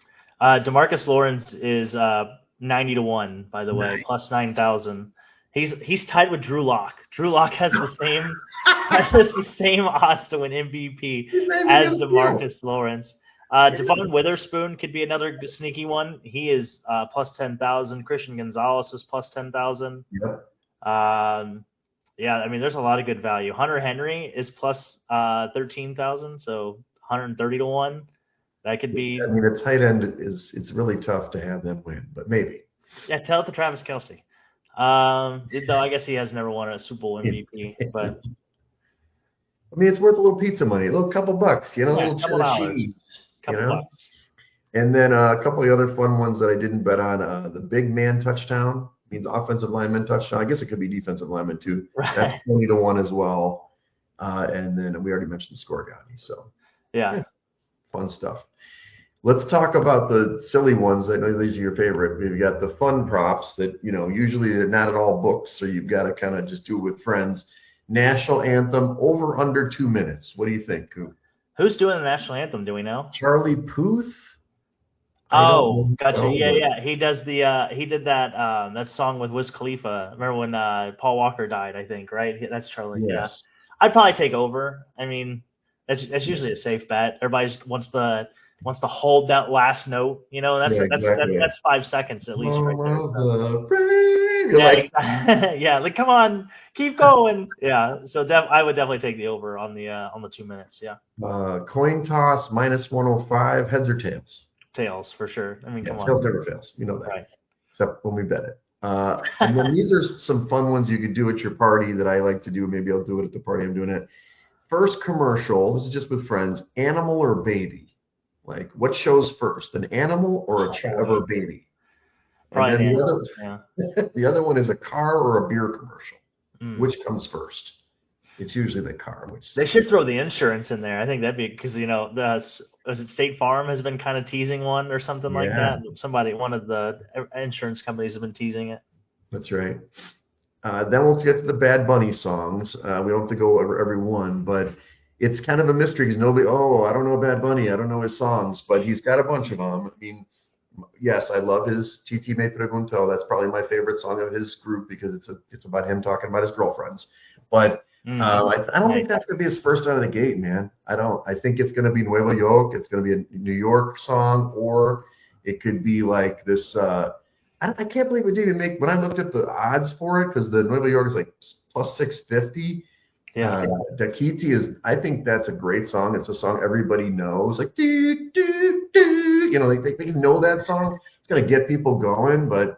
DeMarcus Lawrence is 90-1, by the way, plus 9,000. He's tied with Drew Lock. Drew Lock has the same odds to win MVP as DeMarcus Lawrence. Devon Witherspoon could be another sneaky one. He is plus 10,000. Christian Gonzalez is plus 10,000. Yep. Yeah, I mean, there's a lot of good value. Hunter Henry is plus 13,000, so 130-1. That could be. I mean, a tight end it's really tough to have them win, but maybe. Yeah, tell it to Travis Kelce. Though I guess he has never won a Super Bowl MVP, but. I mean, it's worth a little pizza money, a little couple bucks, you know, a little cheddar cheese. Couple bucks. And then a couple of other fun ones that I didn't bet on. The big man touchdown means offensive lineman touchdown. I guess it could be defensive lineman too. Right. That's 20-1 as well. And then we already mentioned the scoregami. So yeah, fun stuff. Let's talk about the silly ones. I know these are your favorite. We've got the fun props that, you know, usually they're not at all books, so you've got to kind of just do it with friends. National anthem over under 2 minutes. What do you think, Coop? Who's doing the national anthem? Do we know? Charlie Puth. Oh, gotcha. Yeah. He does he did that song with Wiz Khalifa. Remember when Paul Walker died? I think, right? That's Charlie. Yes. Yeah. I'd probably take over. I mean, that's usually a safe bet. Everybody wants to hold that last note. You know, that's 5 seconds at least, right there. Yeah, like come on, keep going. Yeah, so I would definitely take the over on the 2 minutes. Yeah. Coin toss minus 105. Heads or tails? Tails for sure. I mean, come on. Tails never fails. You know that. Right. Except when we bet it. And then these are some fun ones you could do at your party that I like to do. Maybe I'll do it at the party I'm doing it. First commercial. This is just with friends. Animal or baby? Like, what shows first, an animal or a child or a baby? Probably and then the other one is a car or a beer commercial. Which comes first? It's usually the car. They should throw the insurance in there. I think that'd be because, you know, was it State Farm has been kind of teasing one or something like that. One of the insurance companies has been teasing it. That's right. Then we'll get to the Bad Bunny songs. We don't have to go over every one, but it's kind of a mystery because nobody, I don't know Bad Bunny. I don't know his songs, but he's got a bunch of them. I mean, yes, I love his Titi Me Preguntó. That's probably my favorite song of his group because it's about him talking about his girlfriends. But I don't think that's going to be his first out of the gate, man. I don't. I think it's going to be Nueva York. It's going to be a New York song, or it could be like this. I can't believe it didn't make. When I looked at the odds for it, because the Nueva York is like plus 650. Yeah. Dakiti is. I think that's a great song. It's a song everybody knows. Like do do do. You know, like they know that song. It's going to get people going, but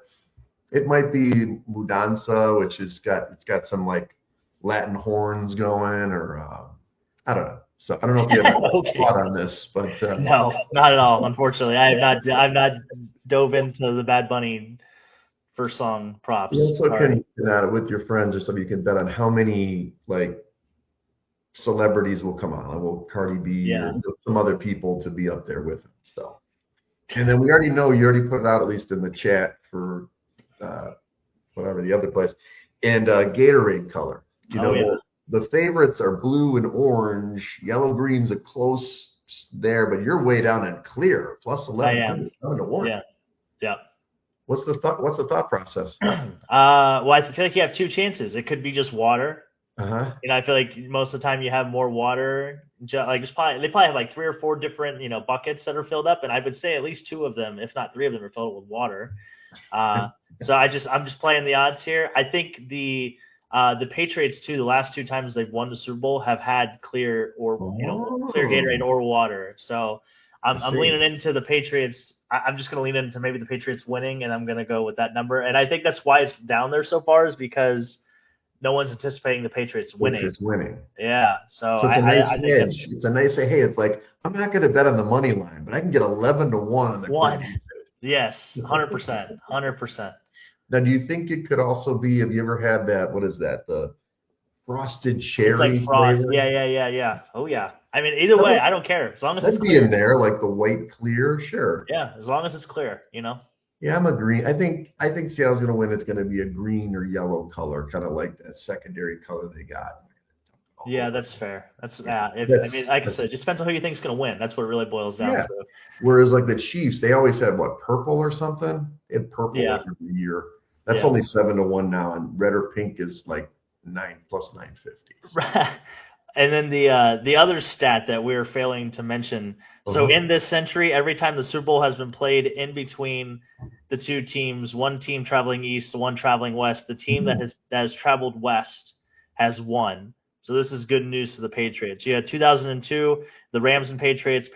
it might be Mudanza, which it's got some like Latin horns going, or I don't know. So I don't know if you have a thought on this, but no, not at all. Unfortunately, I've not dove into the Bad Bunny first song props. You also can with your friends or something. You can bet on how many like celebrities will come on. Will Cardi B or some other people to be up there with him. So, and then we already know you already put it out at least in the chat for whatever the other place, and Gatorade color. You know, the favorites are blue and orange. Yellow green's a close there, but you're way down in clear, plus 11 to 1. Yeah. What's the thought process? Well, I feel like you have two chances. It could be just water. Uh-huh. You know, I feel like most of the time you have more water. Like they probably have like 3 or 4 different buckets that are filled up, and I would say at least 2 of them, if not 3 of them, are filled with water. So I'm just playing the odds here. I think the Patriots too. The last 2 times they've won the Super Bowl have had clear clear Gatorade or water. So I'm leaning into the Patriots. I'm just going to lean into maybe the Patriots winning, and I'm going to go with that number. And I think that's why it's down there so far, is because no one's anticipating the Patriots winning. Yeah. So it's a nice hedge. It's a nice, hey, it's like, I'm not going to bet on the money line, but I can get 11 to 1 on the one. Yes, 100%. 100%. Now, do you think it could also be, have you ever had that, what is that, the frosted cherry flavor? Yeah. Oh, yeah. I mean, either way, I don't care. As long as it's clear. That'd be in there, like the white clear, sure. Yeah, as long as it's clear, Yeah, I'm agreeing. I think Seattle's going to win. It's going to be a green or yellow color, kind of like that secondary color they got. Yeah, that's fair. Like I said, it just depends on who you think is going to win. That's what it really boils down to. Whereas like the Chiefs, they always had purple or something? They had purple every year. That's only 7 to 1 now, and red or pink is like 9 plus 950. Right. And then the other stat that we're failing to mention. So in this century, every time the Super Bowl has been played in between the 2 teams, one team traveling east, one traveling west, the team that has traveled west has won. So this is good news to the Patriots. You had 2002, the Rams and Patriots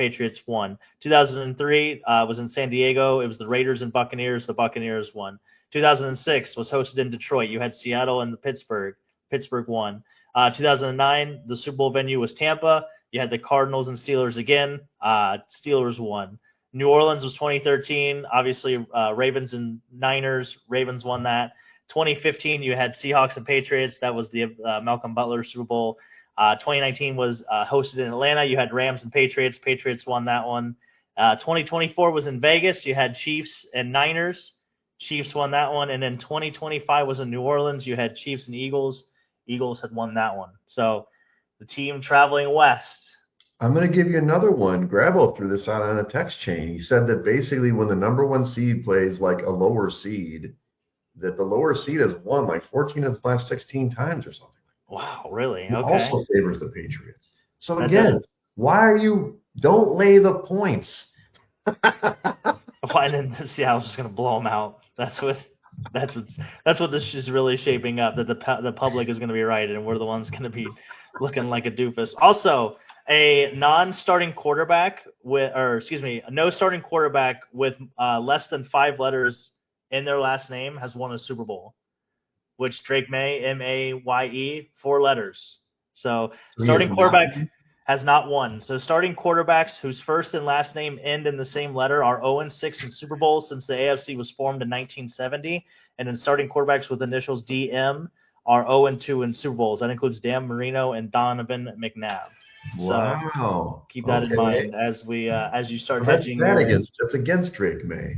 won. 2003 was in San Diego. It was the Raiders and Buccaneers. The Buccaneers won. 2006 was hosted in Detroit. You had Seattle and Pittsburgh. Pittsburgh won. 2009, the Super Bowl venue was Tampa. You had the Cardinals and Steelers again. Steelers won. New Orleans was 2013. Obviously, Ravens and Niners. Ravens won that. 2015, you had Seahawks and Patriots. That was the Malcolm Butler Super Bowl. 2019 was hosted in Atlanta. You had Rams and Patriots. Patriots won that one. 2024 was in Vegas. You had Chiefs and Niners. Chiefs won that one. And then 2025 was in New Orleans. You had Chiefs and Eagles. Eagles had won that one. So the team traveling west. I'm going to give you another one. Gravel threw this out on a text chain. He said that basically when the number 1 seed plays like a lower seed, that the lower seed has won like 14 of the last 16 times or something. Wow, really? It okay. also favors the Patriots. So again, don't lay the points. I didn't see. I was just going to blow them out. That's what this is really shaping up. That the public is going to be right, and we're the ones going to be looking like a doofus. Also, a non-starting quarterback no starting quarterback with less than 5 letters in their last name has won a Super Bowl, which Drake May, M-A-Y-E, 4 letters. So starting quarterback has not won. So starting quarterbacks whose first and last name end in the same letter are 0-6 in Super Bowls since the AFC was formed in 1970. And then starting quarterbacks with initials DM are 0-2 in Super Bowls. That includes Dan Marino and Donovan McNabb. Wow. So keep that in mind as you start hedging. That's against Drake May.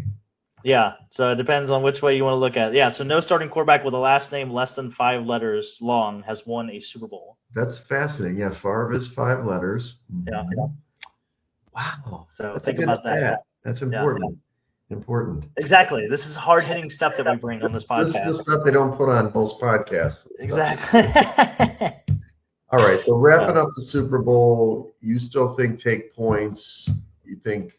Yeah, so it depends on which way you want to look at it. Yeah, so no starting quarterback with a last name less than 5 letters long has won a Super Bowl. That's fascinating. Yeah, Favre is 5 letters. Yeah. Wow. So think about that. That's important. Yeah. Important. Exactly. This is hard-hitting stuff that we bring on this podcast. This is the stuff they don't put on most podcasts. Exactly. All right, so wrapping up the Super Bowl, you still think take points. You think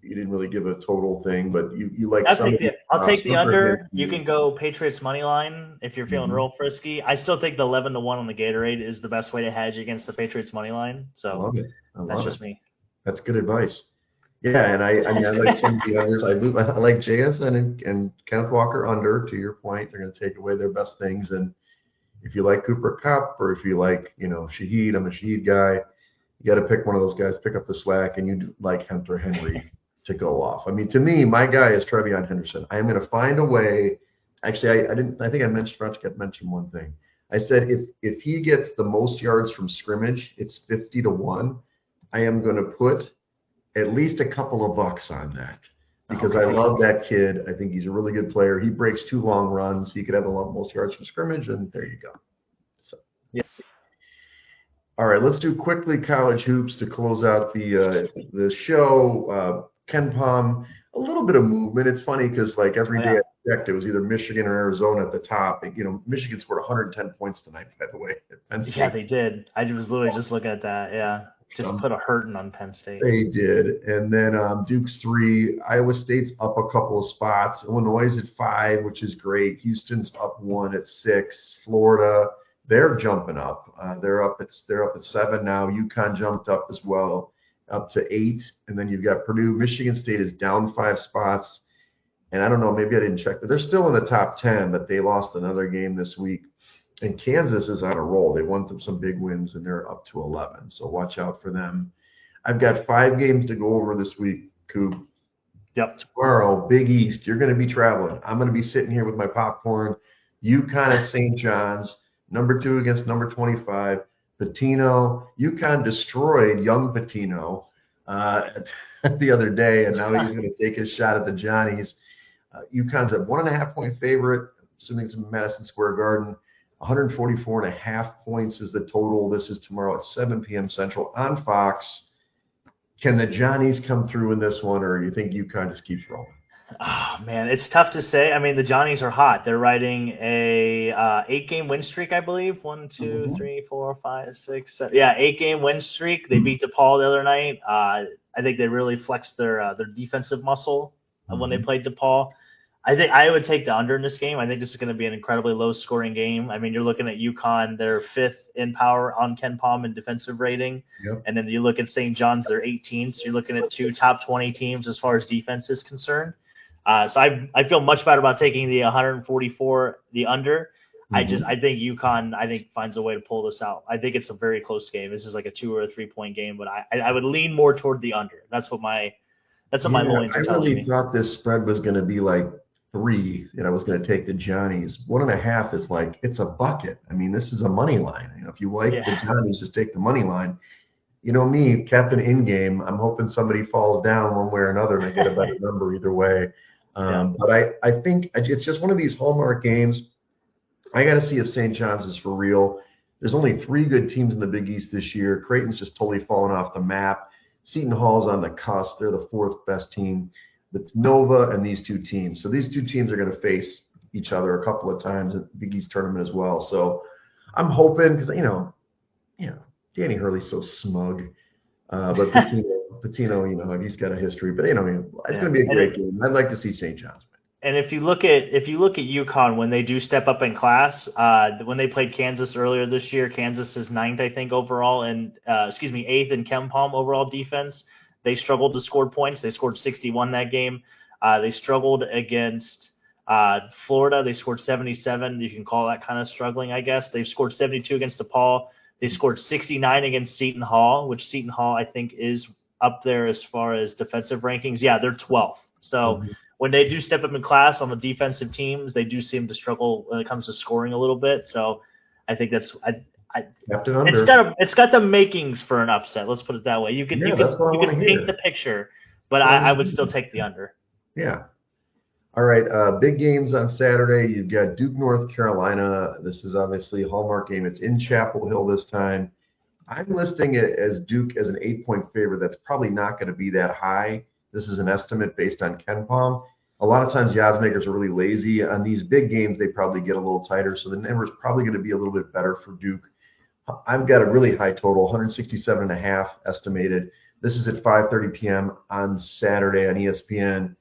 you didn't really give a total thing, but you like I'll take the under. You can go Patriots money line if you're feeling real frisky. I still think the 11 to 1 on the Gatorade is the best way to hedge against the Patriots money line. So I love it. That's just me. That's good advice. Yeah, and I like some of the others. I like JSN and Kenneth Walker under. To your point, they're going to take away their best things. And if you like Cooper Kupp or if you like Shaheed, I'm a Shaheed guy. You got to pick one of those guys, pick up the slack, and you like Hunter Henry to go off. I mean, to me, my guy is Trevion Henderson. I am going to find a way. Actually, I think I forgot to mention one thing. I said if he gets the most yards from scrimmage, it's 50-1. I am going to put at least a couple of bucks on that because I love that kid. I think he's a really good player. He breaks 2 long runs. He could have the most yards from scrimmage, and there you go. So. Yeah. All right, let's do quickly college hoops to close out the show. Ken Palm, a little bit of movement. It's funny because like every day I checked, it was either Michigan or Arizona at the top. Michigan scored 110 points tonight, by the way. At Penn State. Yeah, they did. I was literally just looking at that. Yeah, just put a hurting on Penn State. They did. And then Duke's 3. Iowa State's up a couple of spots. Illinois is at 5, which is great. Houston's up 1 at 6. Florida, they're jumping up. They're up at 7 now. UConn jumped up as well, up to 8. And then you've got Purdue. Michigan State is down 5 spots. And I don't know, maybe I didn't check, but they're still in the top 10, but they lost another game this week. And Kansas is on a roll. They won some big wins, and they're up to 11. So watch out for them. I've got 5 games to go over this week, Coop. Yep. Tomorrow, Big East, you're going to be traveling. I'm going to be sitting here with my popcorn. UConn at St. John's, number 2 against number 25. Patino. UConn destroyed young Patino the other day, and now he's going to take his shot at the Johnnies. UConn's a 1.5-point favorite, assuming it's in Madison Square Garden. 144.5 points is the total. This is tomorrow at 7 p.m. Central on Fox. Can the Johnnies come through in this one, or do you think UConn just keeps rolling? Oh, man, it's tough to say. I mean, the Johnnies are hot. They're riding a 8-game win streak, I believe. 1, 2, 3, 4, 5, 6, 7. Yeah, 8-game win streak. They beat DePaul the other night. I think they really flexed their defensive muscle when they played DePaul. I think I would take the under in this game. I think this is going to be an incredibly low-scoring game. I mean, you're looking at UConn, they're 5th in power on Ken Palm in defensive rating. Yep. And then you look at St. John's, they're 18th. So you're looking at 2 top 20 teams as far as defense is concerned. So I feel much better about taking the 144, the under. I think UConn, finds a way to pull this out. I think it's a very close game. This is like a 2 or a 3-point game, but I would lean more toward the under. That's what my loins are telling me. I really thought this spread was going to be like 3, and I was going to take the Johnnies. 1.5 is like, it's a bucket. I mean, this is a money line. If you like the Johnnies, just take the money line. You know me, Captain In-Game, I'm hoping somebody falls down one way or another and I get a better number either way. But I think it's just one of these hallmark games. I got to see if St. John's is for real. There's only 3 good teams in the Big East this year. Creighton's just totally fallen off the map. Seton Hall's on the cusp. They're the 4th best team. It's Nova and these 2 teams. So these 2 teams are going to face each other a couple of times at the Big East tournament as well. So I'm hoping, because, Danny Hurley's so smug. But Patino, he's got a history. But, it's going to be a great game. I'd like to see St. John's win. And if you look at UConn, when they do step up in class, when they played Kansas earlier this year, Kansas is 9th, I think, overall, and 8th in Ken Palm overall defense. They struggled to score points. They scored 61 that game. They struggled against Florida. They scored 77. You can call that kind of struggling, I guess. They've scored 72 against DePaul. They scored 69 against Seton Hall, which Seton Hall, I think, is up there as far as defensive rankings. Yeah, they're 12th. So when they do step up in class on the defensive teams, they do seem to struggle when it comes to scoring a little bit. So I think that's it's got the makings for an upset. Let's put it that way. You can paint the picture, but I would still take the under. Yeah. All right. Big games on Saturday. You've got Duke, North Carolina. This is obviously a hallmark game. It's in Chapel Hill this time. I'm listing it as Duke as an 8-point favorite. That's probably not going to be that high. This is an estimate based on Ken Palm. A lot of times the odds makers are really lazy. On these big games, they probably get a little tighter. So the number is probably going to be a little bit better for Duke. I've got a really high total, 167.5 estimated. This is at 5:30 p.m. on Saturday on ESPN.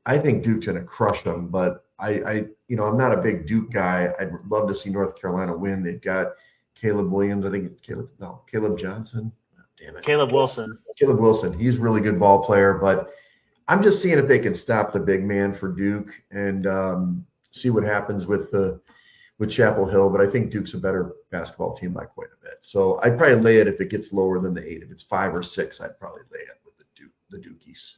I think Duke's going to crush them, but I'm not a big Duke guy. I'd love to see North Carolina win. They've got Caleb Williams. I think it's Caleb Johnson. Oh, damn it. Caleb Wilson. Caleb Wilson. He's a really good ball player, but I'm just seeing if they can stop the big man for Duke and see what happens with Chapel Hill. But I think Duke's a better basketball team by quite a bit. So I'd probably lay it if it gets lower than the 8. If it's 5 or 6, I'd probably lay it with the Dukies.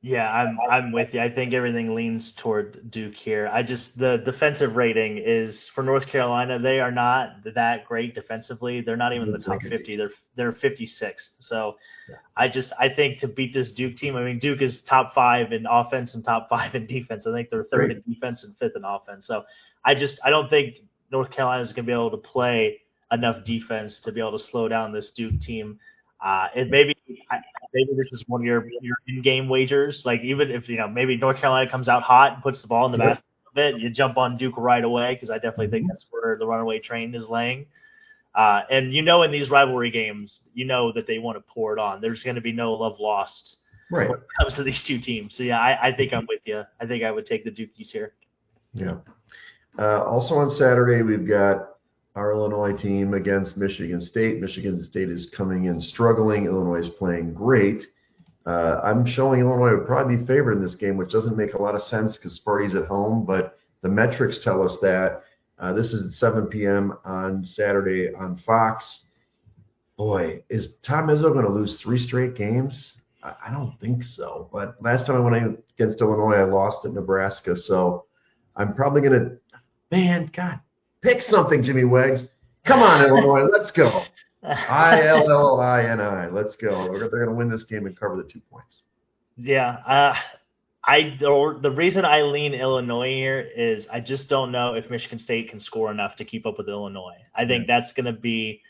Yeah, I'm with you. I think everything leans toward Duke here. The defensive rating is for North Carolina. They are not that great defensively. They're not even in the top 50. They're 56th. So I think to beat this Duke team, I mean Duke is top 5 in offense and top 5 in defense. I think they're third in defense and 5th in offense. So I don't think North Carolina is going to be able to play enough defense to be able to slow down this Duke team. Maybe this is one of your in-game wagers. Like even if maybe North Carolina comes out hot and puts the ball in the basket a bit, you jump on Duke right away because I definitely think that's where the runaway train is laying. And in these rivalry games, that they want to pour it on. There's going to be no love lost when it comes to these two teams. So yeah, I think I'm with you. I think I would take the Dukies here. Yeah. Also on Saturday we've got our Illinois team against Michigan State. Michigan State is coming in struggling. Illinois is playing great. I'm showing Illinois would probably be favored in this game, which doesn't make a lot of sense because Sparty's at home, but the metrics tell us that. This is at 7 p.m. on Saturday on Fox. Boy, is Tom Izzo going to lose 3 straight games? I don't think so. But last time I went against Illinois, I lost at Nebraska. So I'm probably going to – man, God. Pick something, Jimmy Wegs. Come on, Illinois. Let's go. ILLINI. Let's go. They're going to win this game and cover the 2 points. Yeah. The reason I lean Illinois here is I just don't know if Michigan State can score enough to keep up with Illinois. I think that's going to be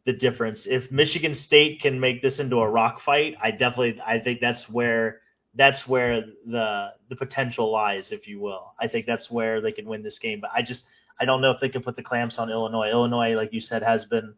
the difference. If Michigan State can make this into a rock fight, I think that's where the potential lies, if you will. I think that's where they can win this game. But I don't know if they can put the clamps on Illinois. Illinois, like you said, has been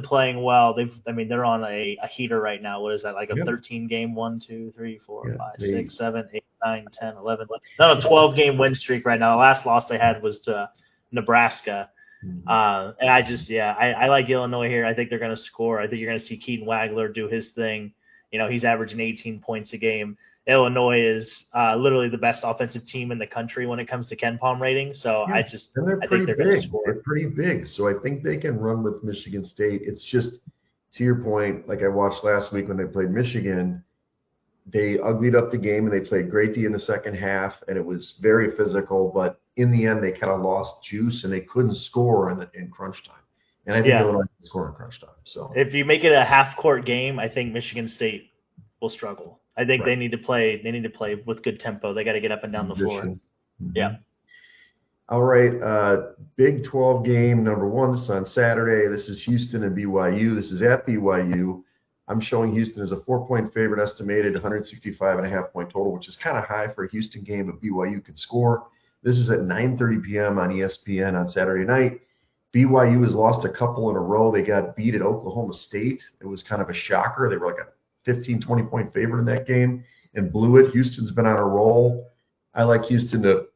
playing well. They're on a heater right now. What is that, like a 13-game 1, 2, 3, 4, 5, 6, 7, 8, 9, 10, 11. They're on a 12-game win streak right now. The last loss they had was to Nebraska. And I like Illinois here. I think they're going to score. I think you're going to see Keaton Wagler do his thing. He's averaging 18 points a game. Illinois is literally the best offensive team in the country when it comes to KenPom rating. So I think they're going to score. They're pretty big. So I think they can run with Michigan State. It's just, to your point, like I watched last week when they played Michigan, they uglied up the game and they played great D in the second half, and it was very physical. But in the end, they kind of lost juice and they couldn't score in crunch time. And I think Illinois can score in crunch time. So if you make it a half-court game, I think Michigan State will struggle. I think they need to play. They need to play with good tempo. They got to get up and down the floor. Mm-hmm. Yeah. All right. Big 12 game number 1. This is on Saturday. This is Houston and BYU. This is at BYU. I'm showing Houston as a 4-point favorite, estimated 165.5 point total, which is kind of high for a Houston game, but BYU could score. This is at 9:30 p.m. on ESPN on Saturday night. BYU has lost a couple in a row. They got beat at Oklahoma State. It was kind of a shocker. They were like a 15, 20-point favorite in that game and blew it. Houston's been on a roll. I like Houston to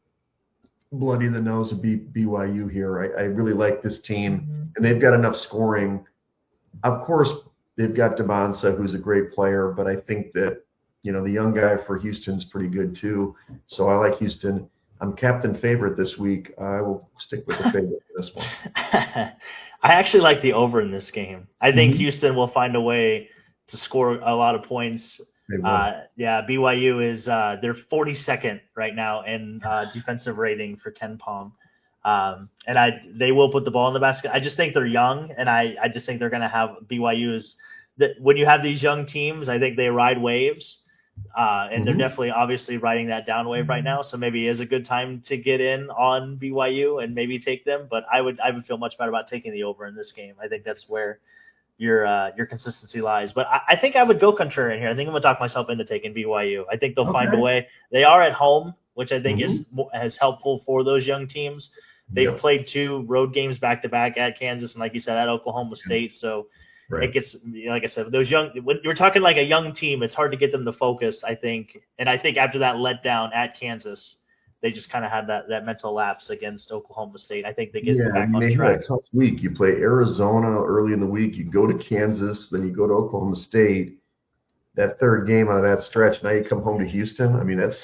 bloody the nose of BYU here. I really like this team, and they've got enough scoring. Of course, they've got Devonsa, who's a great player, but I think that, the young guy for Houston's pretty good too. So I like Houston. I'm captain favorite this week. I will stick with the favorite for this one. I actually like the over in this game. I think Houston will find a way to score a lot of points. BYU is they're 42nd right now in defensive rating for KenPom. And they will put the ball in the basket. I just think they're young, and I just think they're going to have BYU is that when you have these young teams, I think they ride waves, and they're definitely obviously riding that down wave right now. So maybe it is a good time to get in on BYU and maybe take them. But I would feel much better about taking the over in this game. I think that's where your consistency lies. But I think I would go contrarian here. I think I'm going to talk myself into taking BYU. I think they'll find a way. They are at home, which I think is helpful for those young teams. They've played 2 road games back-to-back at Kansas and, like you said, at Oklahoma State. So it gets, like I said, those young – when you're talking like a young team, it's hard to get them to focus, I think. And I think after that letdown at Kansas, they just kind of had that mental lapse against Oklahoma State. I think they get back on track. Had a tough week. You play Arizona early in the week. You go to Kansas. Then you go to Oklahoma State. That third game out of that stretch, now you come home to Houston. I mean, that's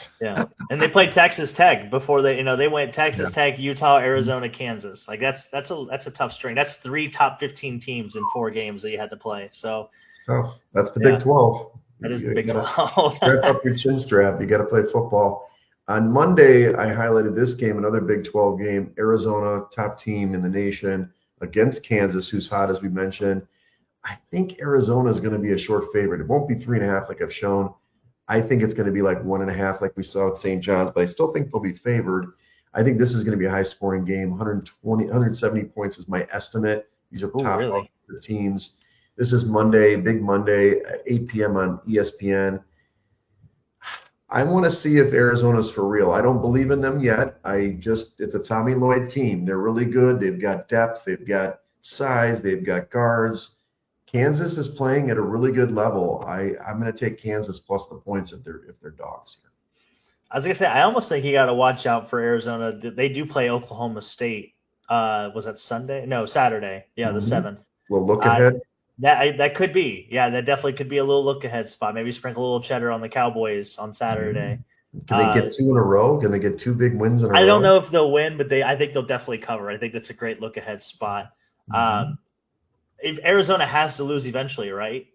and they played Texas Tech before they went Texas Tech, Utah, Arizona, Kansas. Like that's a tough string. That's 3 top 15 teams in 4 games that you had to play. So tough. That's the Big 12. That is the You Big gotta 12. strap up your chin strap. You got to play football. On Monday, I highlighted this game, another Big 12 game. Arizona, top team in the nation, against Kansas, who's hot, as we mentioned. I think Arizona is going to be a short favorite. It won't be 3.5 like I've shown. I think it's going to be like 1.5 like we saw at St. John's, but I still think they'll be favored. I think this is going to be a high-scoring game. 170 points is my estimate. These are top Really? teams. This is Monday, big Monday, at 8 p.m. on ESPN. I want to see if Arizona's for real. I don't believe in them yet. It's a Tommy Lloyd team. They're really good. They've got depth. They've got size. They've got guards. Kansas is playing at a really good level. I'm going to take Kansas plus the points if they're dogs here. I was gonna say, I almost think you got to watch out for Arizona. They do play Oklahoma State. Was that Sunday? No, Saturday. Yeah, the 7th. Well, look ahead. That could be. Yeah, that definitely could be a little look ahead spot. Maybe sprinkle a little cheddar on the Cowboys on Saturday. Can they get 2 in a row? Can they get 2 big wins in a row? I don't know if they'll win, but I think they'll definitely cover. I think that's a great look ahead spot. If Arizona has to lose eventually, right?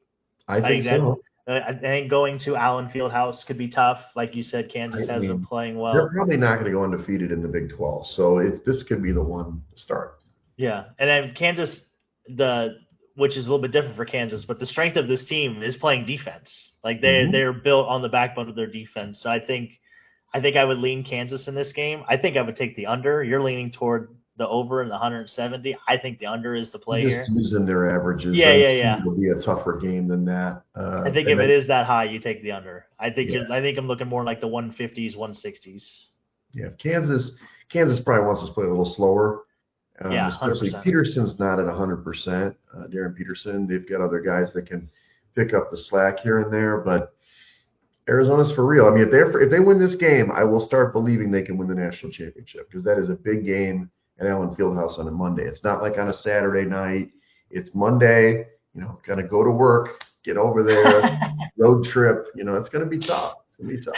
I think so. I think going to Allen Fieldhouse could be tough. Like you said, Kansas has been playing well. They're probably not going to go undefeated in the Big 12, so this could be the one to start. Yeah, and then Kansas, which is a little bit different for Kansas, but the strength of this team is playing defense. Like they're built on the backbone of their defense. So I think I would lean Kansas in this game. I think I would take the under. You're leaning toward the over in the 170. I think the under is the play here. Just using their averages. Yeah. It'll be a tougher game than that. I think if it is that high, you take the under. I think I'm looking more like the 150s, 160s. Yeah, Kansas probably wants us to play a little slower. Especially 100%. Peterson's not at 100%. Darren Peterson, they've got other guys that can pick up the slack here and there, but Arizona's for real. I mean, if they win this game, I will start believing they can win the national championship, because that is a big game at Allen Fieldhouse on a Monday. It's not like on a Saturday night. It's Monday. Gotta go to work, get over there, road trip. It's gonna be tough. It's gonna be tough.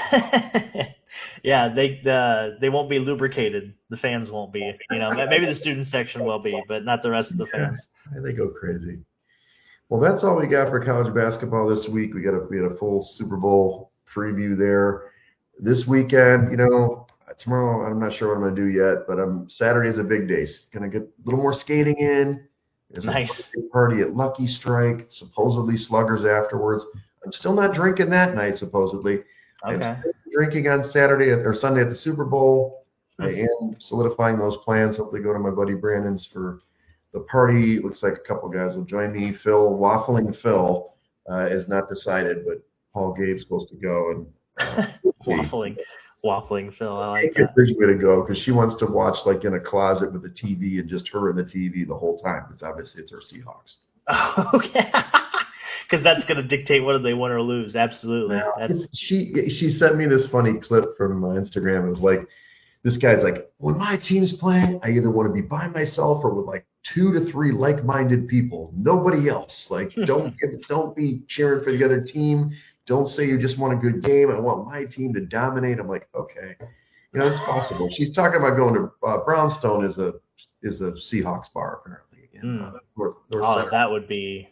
Yeah, they won't be lubricated. The fans won't be. Maybe the student section will be, but not the rest of the fans. They go crazy. Well, that's all we got for college basketball this week. We had a full Super Bowl preview there. This weekend, tomorrow I'm not sure what I'm going to do yet, but Saturday is a big day. Going to get a little more skating in. There's nice. a party at Lucky Strike, supposedly sluggers afterwards. I'm still not drinking that night, supposedly. Okay. I'm still drinking on Saturday or Sunday at the Super Bowl. I am solidifying those plans. Hopefully go to my buddy Brandon's for the party. Looks like a couple guys will join me. Waffling Phil is not decided, but Paul Gabe's supposed to go. And Waffling Phil, I like that. that. Way to go, because she wants to watch like in a closet with the TV and just her and the TV the whole time, because obviously it's her Seahawks. Okay. Because that's going to dictate whether they win or lose. Absolutely. She sent me this funny clip from Instagram. It was like, this guy's like, when my team's playing, I either want to be by myself or with like 2 to 3 like-minded people. Nobody else. Like, don't be cheering for the other team. Don't say you just want a good game. I want my team to dominate. I'm like, okay, it's possible. She's talking about going to Brownstone is a Seahawks bar apparently. North that would be.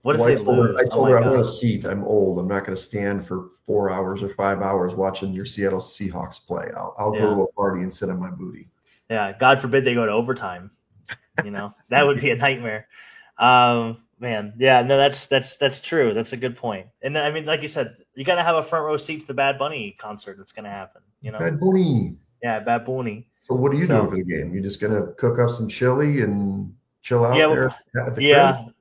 What if I they lose? I told her I want a seat. I'm old. I'm not going to stand for 4 hours or 5 hours watching your Seattle Seahawks play. I'll go to a party and sit on my booty. Yeah, God forbid they go to overtime. That would be a nightmare. Man, yeah, no, that's true. That's a good point. And I mean, like you said, you got to have a front row seat to the Bad Bunny concert that's going to happen. Bad Bunny. Yeah, Bad Bunny. So what are you doing for the game? You just going to cook up some chili and chill out there at the crib?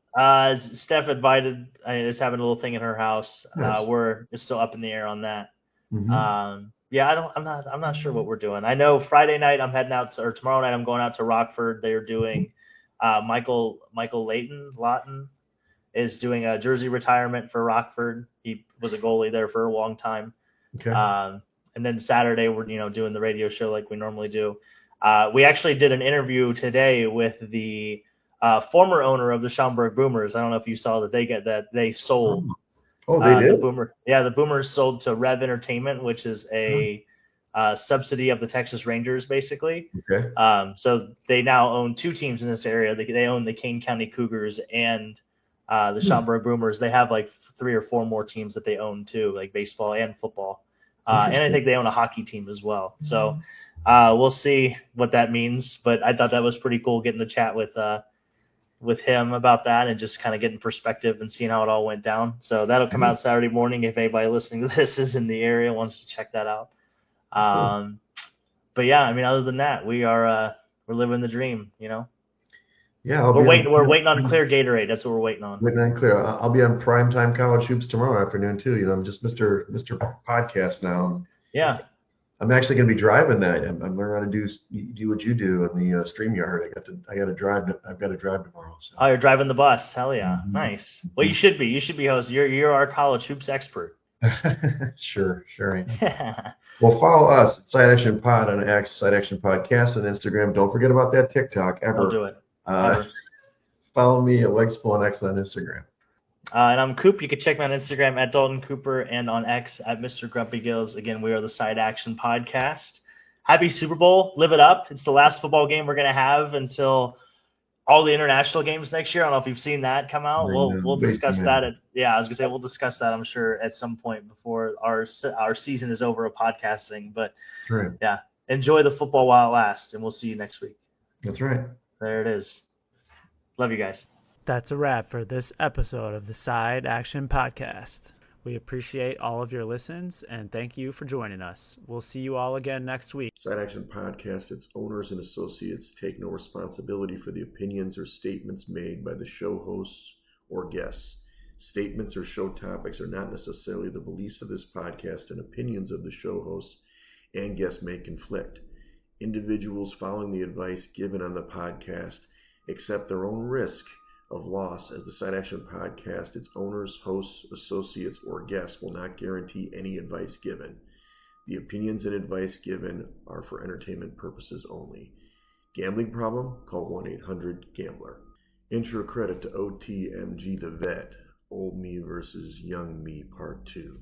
Steph is having a little thing in her house. Nice. We're still up in the air on that. Mm-hmm. I'm not sure what we're doing. I know Friday night I'm heading out or tomorrow night I'm going out to Rockford. They're doing Michael Lawton is doing a jersey retirement for Rockford. He was a goalie there for a long time. Okay. And then Saturday we're doing the radio show like we normally do. We actually did an interview today with the former owner of the Schaumburg Boomers. I don't know if you saw that they sold. Oh, they did? The Boomers sold to Rev Entertainment, which is a subsidy of the Texas Rangers, basically. Okay. So they now own 2 teams in this area. They own the Kane County Cougars and the Schaumburg Boomers. They have like 3 or 4 more teams that they own too, like baseball and football. And I think they own a hockey team as well. So we'll see what that means. But I thought that was pretty cool getting to chat with him about that and just kind of getting perspective and seeing how it all went down. So that'll come out Saturday morning if anybody listening to this is in the area and wants to check that out. But yeah, I mean, other than that, we're living the dream, you know. Yeah, we're waiting on clear Gatorade. That's what we're waiting on. Waiting on clear. I'll be on primetime college hoops tomorrow afternoon too. You know, I'm just Mr. Podcast now. Yeah. I'm actually going to be driving that. I'm learning how to do what you do in the StreamYard. I got to drive. I've got to drive tomorrow. So. Oh, you're driving the bus. Hell yeah, nice. Well, you should be. You should be host. You're our college hoops expert. Sure. Well, follow us at Side Action Pod on X, Side Action Podcast on Instagram. Don't forget about that TikTok ever. I'll do it. Follow me at Wegs and X on Instagram. And I'm Coop. You can check me on Instagram at Dalton Cooper and on X at Mr. Grumpy Gills. Again, we are the Side Action Podcast. Happy Super Bowl. Live it up. It's the last football game we're going to have until all the international games next year. I don't know if you've seen that come out. We'll discuss that. I was going to say we'll discuss that, I'm sure, at some point before our season is over of podcasting. But, yeah, enjoy the football while it lasts, and we'll see you next week. That's right. There it is. Love you guys. That's a wrap for this episode of the Side Action Podcast. We appreciate all of your listens and thank you for joining us. We'll see you all again next week. Side Action Podcast, its owners and associates take no responsibility for the opinions or statements made by the show hosts or guests. Statements or show topics are not necessarily the beliefs of this podcast, and opinions of the show hosts and guests may conflict. Individuals following the advice given on the podcast accept their own risk of loss, as the Side Action Podcast, its owners, hosts, associates, or guests will not guarantee any advice given. The opinions and advice given are for entertainment purposes only. Gambling problem? Call 1-800-GAMBLER. Intro credit to OTMG the Vet, Old Me versus Young Me Part 2.